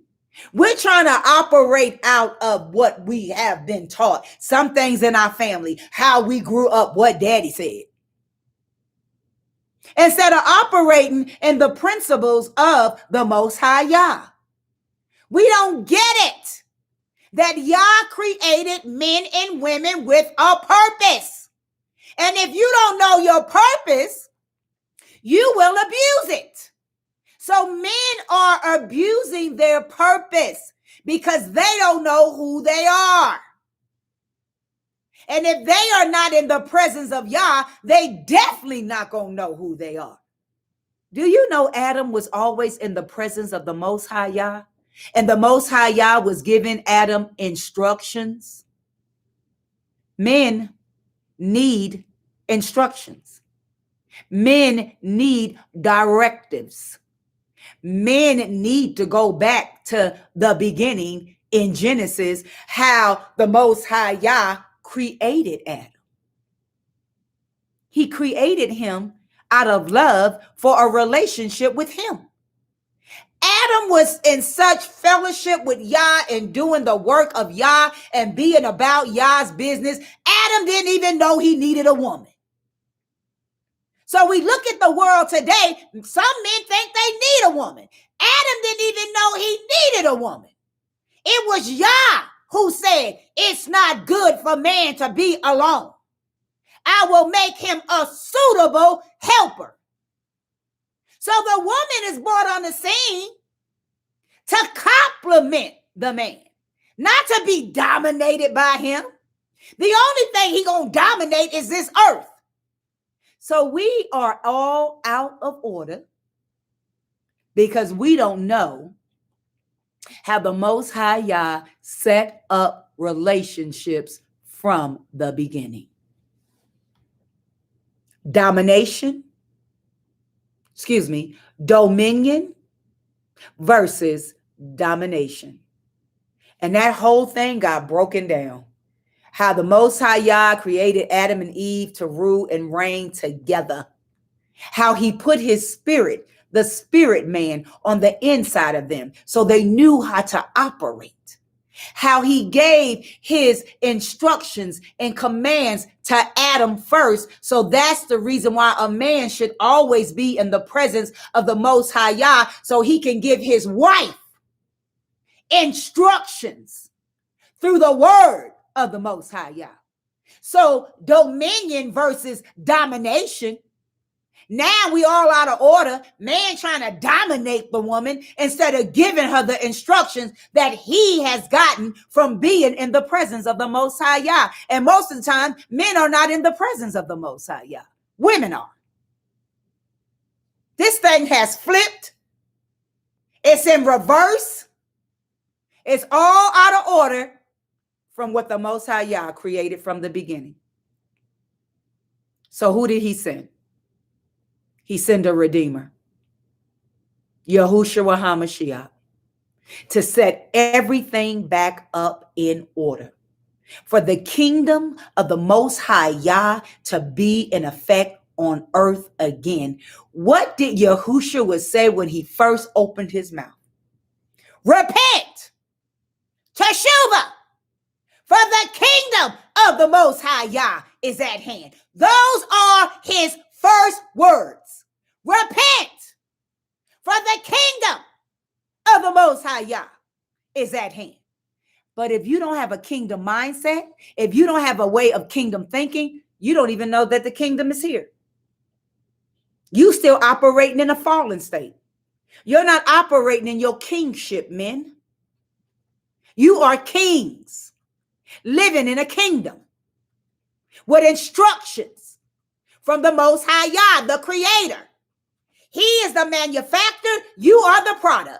We're trying to operate out of what we have been taught. Some things in our family, how we grew up, what daddy said. Instead of operating in the principles of the Most High Yah. We don't get it that Yah created men and women with a purpose. And if you don't know your purpose, you will abuse it. So men are abusing their purpose because they don't know who they are. And if they are not in the presence of Yah, they definitely not going to know who they are. Do you know Adam was always in the presence of the Most High Yah? And the Most High Yah was giving Adam instructions. Men need instructions. Men need directives. Men need to go back to the beginning in Genesis, how the Most High Yah created Adam. He created him out of love for a relationship with him. Adam was in such fellowship with Yah and doing the work of Yah and being about Yah's business. Adam didn't even know he needed a woman. So we look at the world today. Some men think they need a woman. Adam didn't even know he needed a woman. It was Yah who said, it's not good for man to be alone. I will make him a suitable helper. So the woman is brought on the scene to complement the man, not to be dominated by him. The only thing he gonna dominate is this earth. So we are all out of order because we don't know how the Most High Yah set up relationships from the beginning. Dominion versus domination. And that whole thing got broken down. How the Most High Yah created Adam and Eve to rule and reign together. How he put his spirit, the spirit man, on the inside of them so they knew how to operate. How he gave his instructions and commands to Adam first. So that's the reason why a man should always be in the presence of the Most High Yah so he can give his wife instructions through the word of the Most High Yah. So dominion versus domination. Now we all out of order. Man trying to dominate the woman instead of giving her the instructions that he has gotten from being in the presence of the Most High Yah. And most of the time, men are not in the presence of the Most High Yah. Women are. This thing has flipped. It's in reverse. It's all out of order from what the Most High Yah created from the beginning. So who did he send? He sent a redeemer, Yahushua HaMashiach, to set everything back up in order. For the kingdom of the Most High Yah to be in effect on earth again. What did Yahushua say when he first opened his mouth? Repent, Teshuvah, for the kingdom of the Most High Yah is at hand. Those are his first words. Repent, for the kingdom of the Most High Yah is at hand. But if you don't have a kingdom mindset, if you don't have a way of kingdom thinking, you don't even know that the kingdom is here. You still operating in a fallen state. You're not operating in your kingship, men. You are kings living in a kingdom with instructions from the Most High Yah, the creator. He is the manufacturer. You are the product.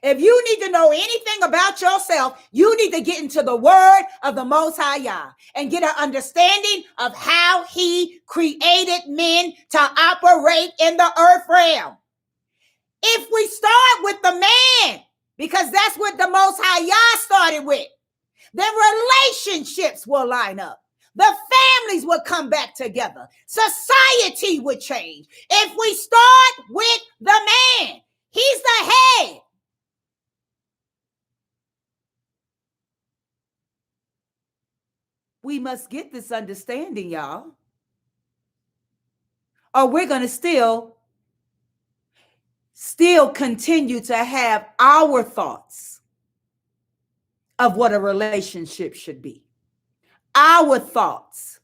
If you need to know anything about yourself, you need to get into the word of the Most High Yah and get an understanding of how he created men to operate in the earth realm. If we start with the man, because that's what the Most High Yah started with, then relationships will line up. The families would come back together. Society would change. If we start with the man, he's the head. We must get this understanding, y'all. Or we're going to still continue to have our thoughts of what a relationship should be. Our thoughts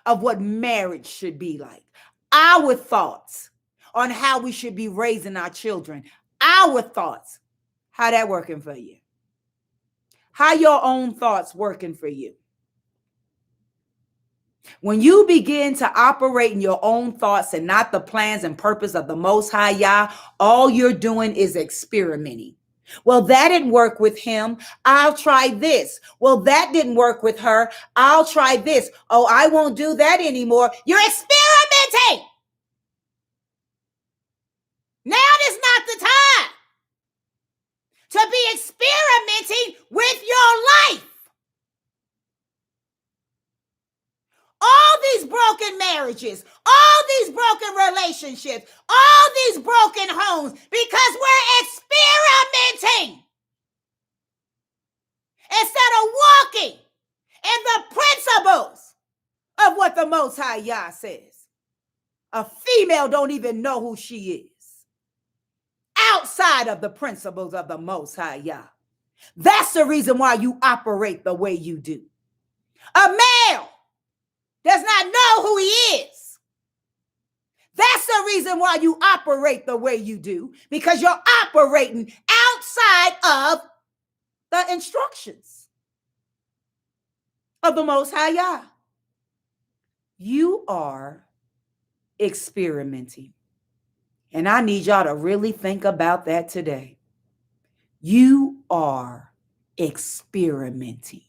of what marriage should be like. Our thoughts on how we should be raising our children. Our thoughts. How that working for you? How your own thoughts working for you? When you begin to operate in your own thoughts and not the plans and purpose of the Most High Yah, all you're doing is experimenting. Well, that didn't work with him. I'll try this. Well, that didn't work with her. I'll try this. Oh, I won't do that anymore. You're experimenting. Now is not the time to be experimenting with your life. All these broken marriages, all these broken relationships, all these broken homes, because we're experimenting instead of walking in the principles of what the Most High Yah says. A female don't even know who she is outside of the principles of the Most High Yah. That's the reason why you operate the way you do. A male does not know who he is. That's the reason why you operate the way you do, because you're operating outside of the instructions of the Most High Yah. You are experimenting. And I need y'all to really think about that today. You are experimenting.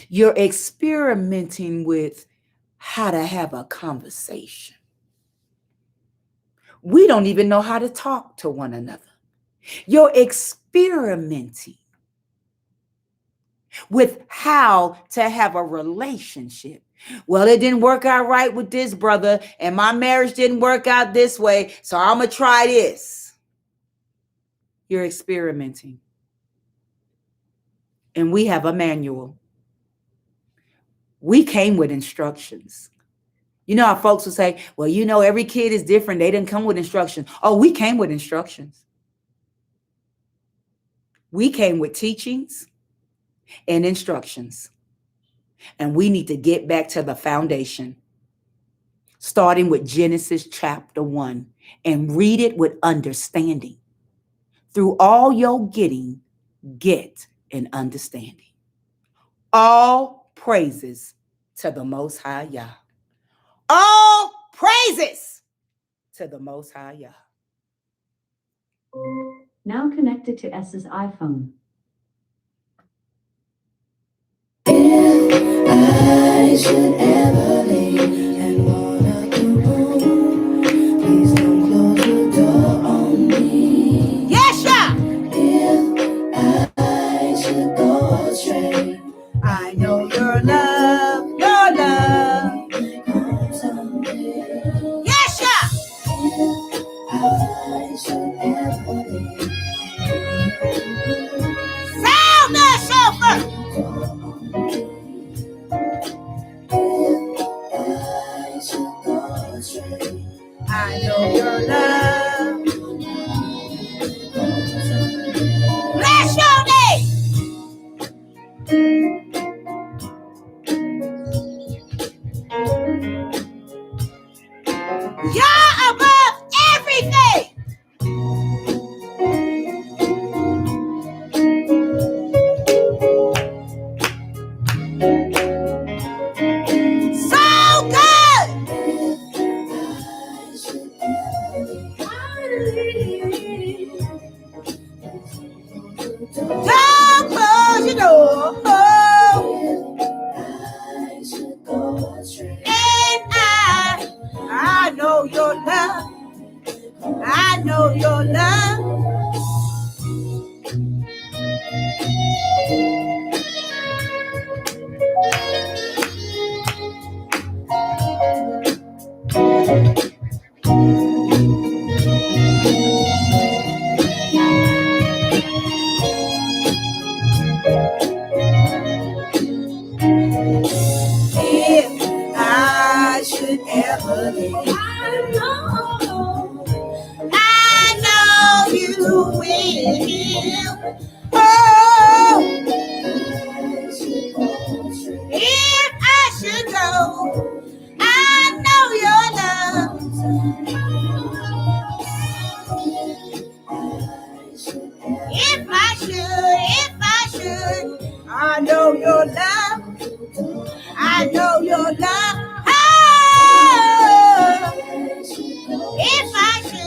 You're experimenting with how to have a conversation. We don't even know how to talk to one another. You're experimenting with how to have a relationship. Well, it didn't work out right with this brother, and my marriage didn't work out this way, so I'm going to try this. You're experimenting. And we have a manual. We came with instructions. You know how folks will say, well, you know, every kid is different. They didn't come with instructions. Oh, we came with instructions. We came with teachings and instructions. And we need to get back to the foundation, starting with Genesis chapter 1, and read it with understanding. Through all your getting, get an understanding. All praises to the Most High Yah. All praises to the Most High Yah. Now connected to S's iPhone. I should ever leave and wanna go home. Please don't close the door on me. Yes, sir. If I should go astray, I know your love comes someday. Yes, sir. If I should ever leave, Sound the chauffeur. I should go astray. I know your love. Bless your name. You're above everything. So good. I should ever leave. Don't close your door. Oh, I should go astray. and I know your love. I know your love. him. Oh, if I should go, I know your love. If I should, I know your love. I know your love. Oh, if I should.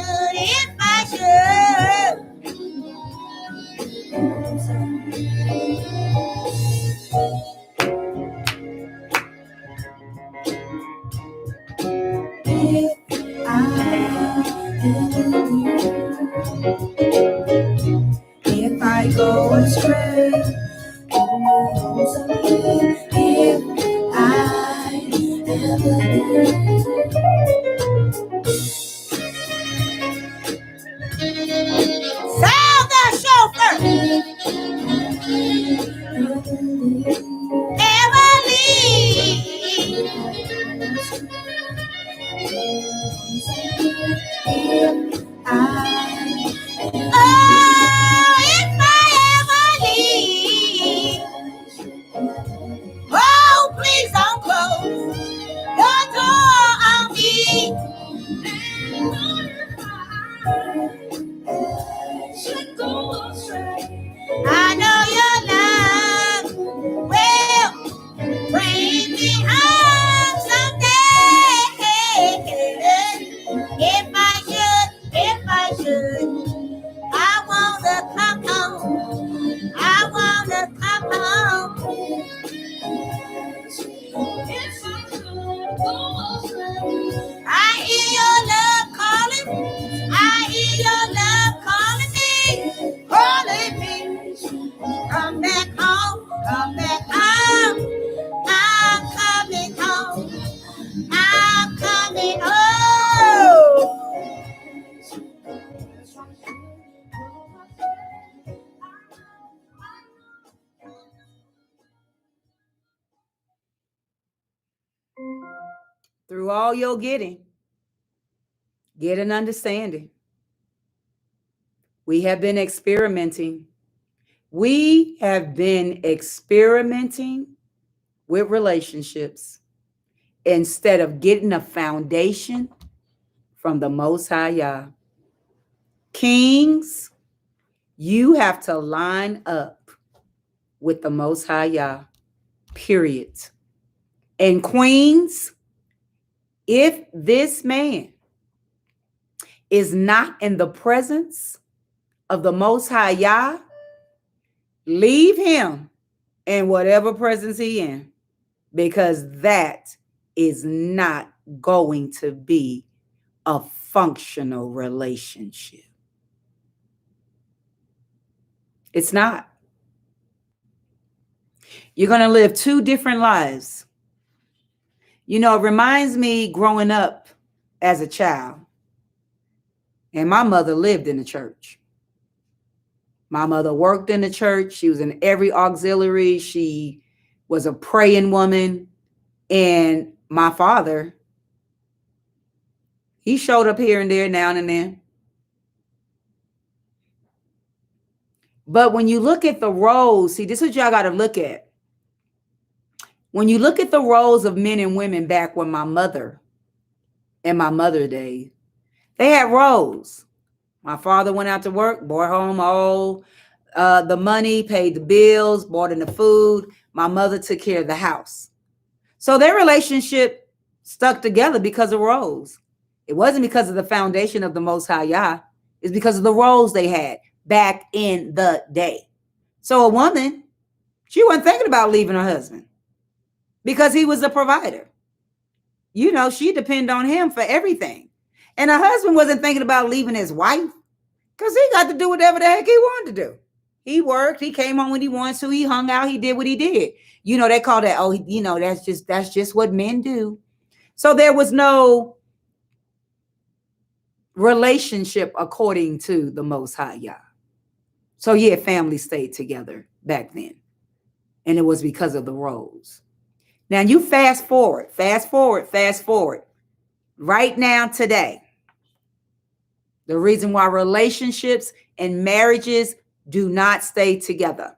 If I go astray, if I sound the chauffeur, ever leave. If I ever leave, oh, please don't close your door on me. I know your love will bring me home someday. If I should, I wanna come home. I wanna come home. I hear your love calling. I hear your love calling me. Come back home, come back home. I'm coming home. I'm coming home. Through all your getting, get an understanding. We have been experimenting. We have been experimenting with relationships instead of getting a foundation from the Most High Yah. Kings, you have to line up with the Most High Yah, period. And queens, if this man is not in the presence of the Most High Yah, leave him in whatever presence he in, because that is not going to be a functional relationship. It's not. You're going to live two different lives. You know, it reminds me growing up as a child, and my mother lived in the church. My mother worked in the church. She was in every auxiliary. She was a praying woman. And my father, he showed up here and there now and then. But when you look at the roles, see, this is what y'all got to look at. When you look at the roles of men and women back when my mother and my mother days, they had roles. My father went out to work, brought home all the money, paid the bills, bought in the food. My mother took care of the house. So their relationship stuck together because of roles. It wasn't because of the foundation of the Most High Yah. It's because of the roles they had back in the day. So a woman, she wasn't thinking about leaving her husband because he was the provider. You know, she depended on him for everything. And her husband wasn't thinking about leaving his wife because he got to do whatever the heck he wanted to do. He worked, he came home when he wanted to, he hung out, he did what he did. You know, they call that, oh, you know, that's just what men do. So there was no relationship according to the Most High Yah. So yeah, families stayed together back then. And it was because of the roles. Now you fast forward. Right now, today. The reason why relationships and marriages do not stay together.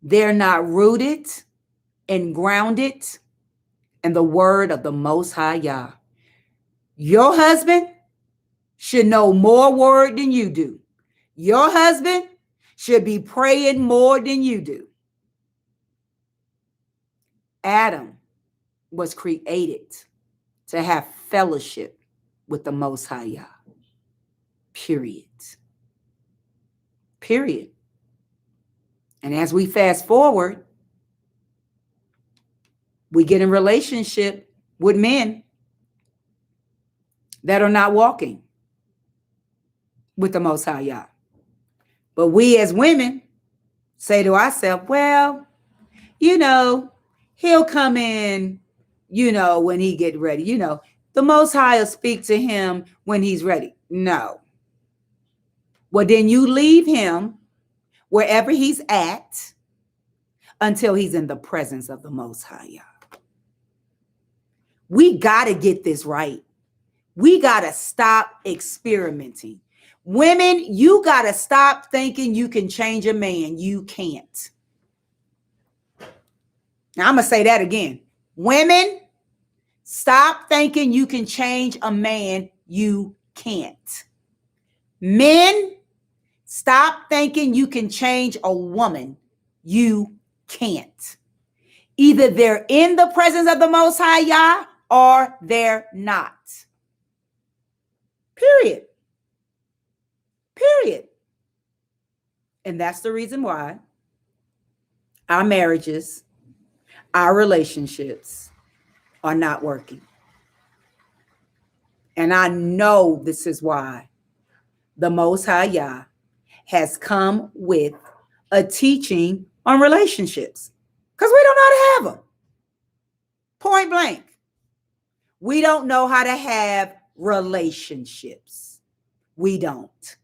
They're not rooted and grounded in the word of the Most High Yah. Your husband should know more word than you do. Your husband should be praying more than you do. Adam was created to have fellowship with the Most High Yah. Period. Period. And as we fast forward, we get in relationship with men that are not walking with the Most High Yah. But we as women say to ourselves, well, he'll come in, when he get ready. The Most High will speak to him when he's ready. No. Well, then you leave him wherever he's at until he's in the presence of the Most High Yah. We got to get this right. We got to stop experimenting. Women, you got to stop thinking you can change a man. You can't. Now, I'm going to say that again. Women, stop thinking you can change a man. You can't. Men, stop thinking you can change a woman. You can't. Either they're in the presence of the Most High Yah or they're not. Period. Period. And that's the reason why our marriages, our relationships are not working. And I know this is why the Most High Yah has come with a teaching on relationships. Because we don't know how to have them. Point blank. We don't know how to have relationships. We don't.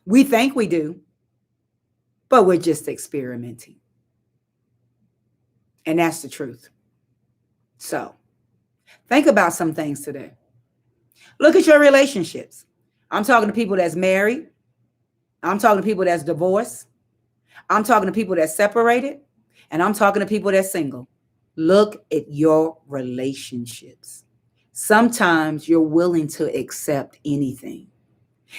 We think we do, but we're just experimenting. And that's the truth. So, think about some things today. Look at your relationships. I'm talking to people that's married. I'm talking to people that's divorced. I'm talking to people that's separated. And I'm talking to people that's single. Look at your relationships. Sometimes you're willing to accept anything.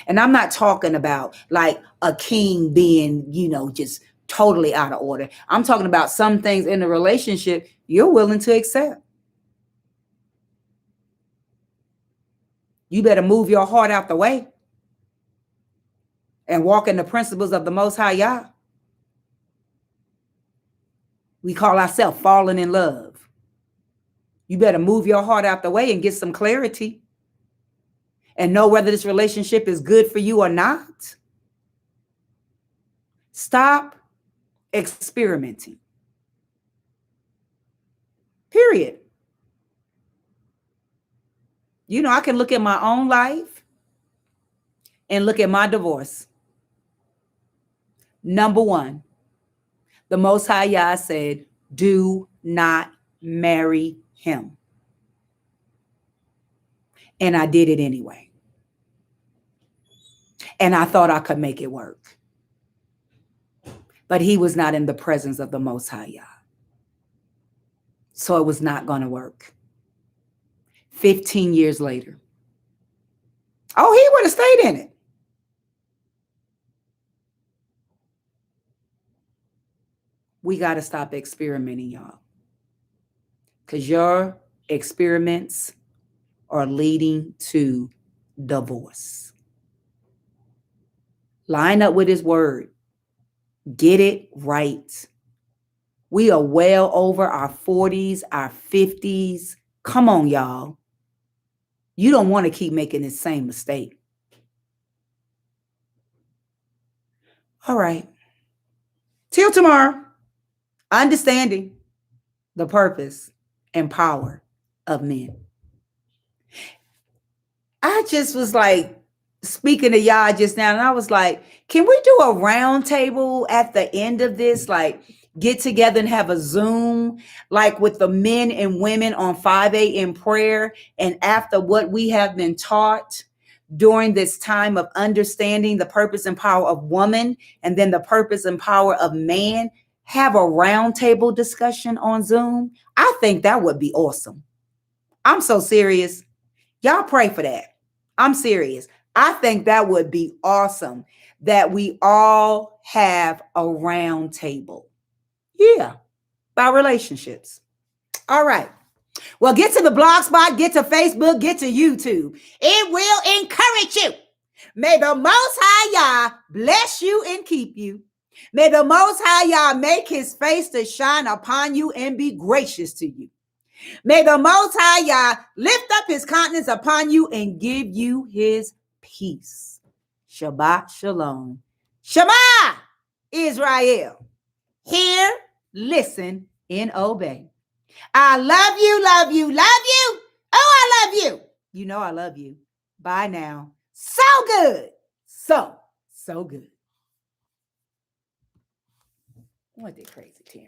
And I'm not talking about like a king being, just totally out of order. I'm talking about some things in the relationship you're willing to accept. You better move your heart out the way and walk in the principles of the Most High Yah. We call ourselves falling in love. You better move your heart out the way and get some clarity and know whether this relationship is good for you or not. Stop experimenting. Period. I can look at my own life and look at my divorce. Number one, the Most High Yah said, do not marry him. And I did it anyway. And I thought I could make it work. But he was not in the presence of the Most High Yah. So it was not going to work. 15 years later. Oh, he would have stayed in it. We got to stop experimenting, y'all. Because your experiments are leading to divorce. Line up with his word. Get it right. We are well over our 40s, our 50s. Come on, y'all. You don't want to keep making the same mistake. All right. Till tomorrow. Understanding the purpose and power of men. I just was like speaking to y'all just now, and I was like, can we do a round table at the end of this? Like get together and have a Zoom, like with the men and women on 5 a.m. prayer. And after what we have been taught, during this time of understanding the purpose and power of woman and then the purpose and power of man, have a roundtable discussion on Zoom? I think that would be awesome. I'm so serious. Y'all pray for that. I'm serious. I think that would be awesome that we all have a round table. Yeah, about relationships. All right. Well, get to the blog spot, get to Facebook, get to YouTube. It will encourage you. May the Most High Yah bless you and keep you. May the Most High Yah make his face to shine upon you and be gracious to you. May the Most High Yah lift up his countenance upon you and give you his peace. Shabbat shalom. Shema Israel. Hear, listen, and obey. I love you, love you, love you. Oh, I love you. You know I love you. Bye now. So good. So good. What the crazy Terrence.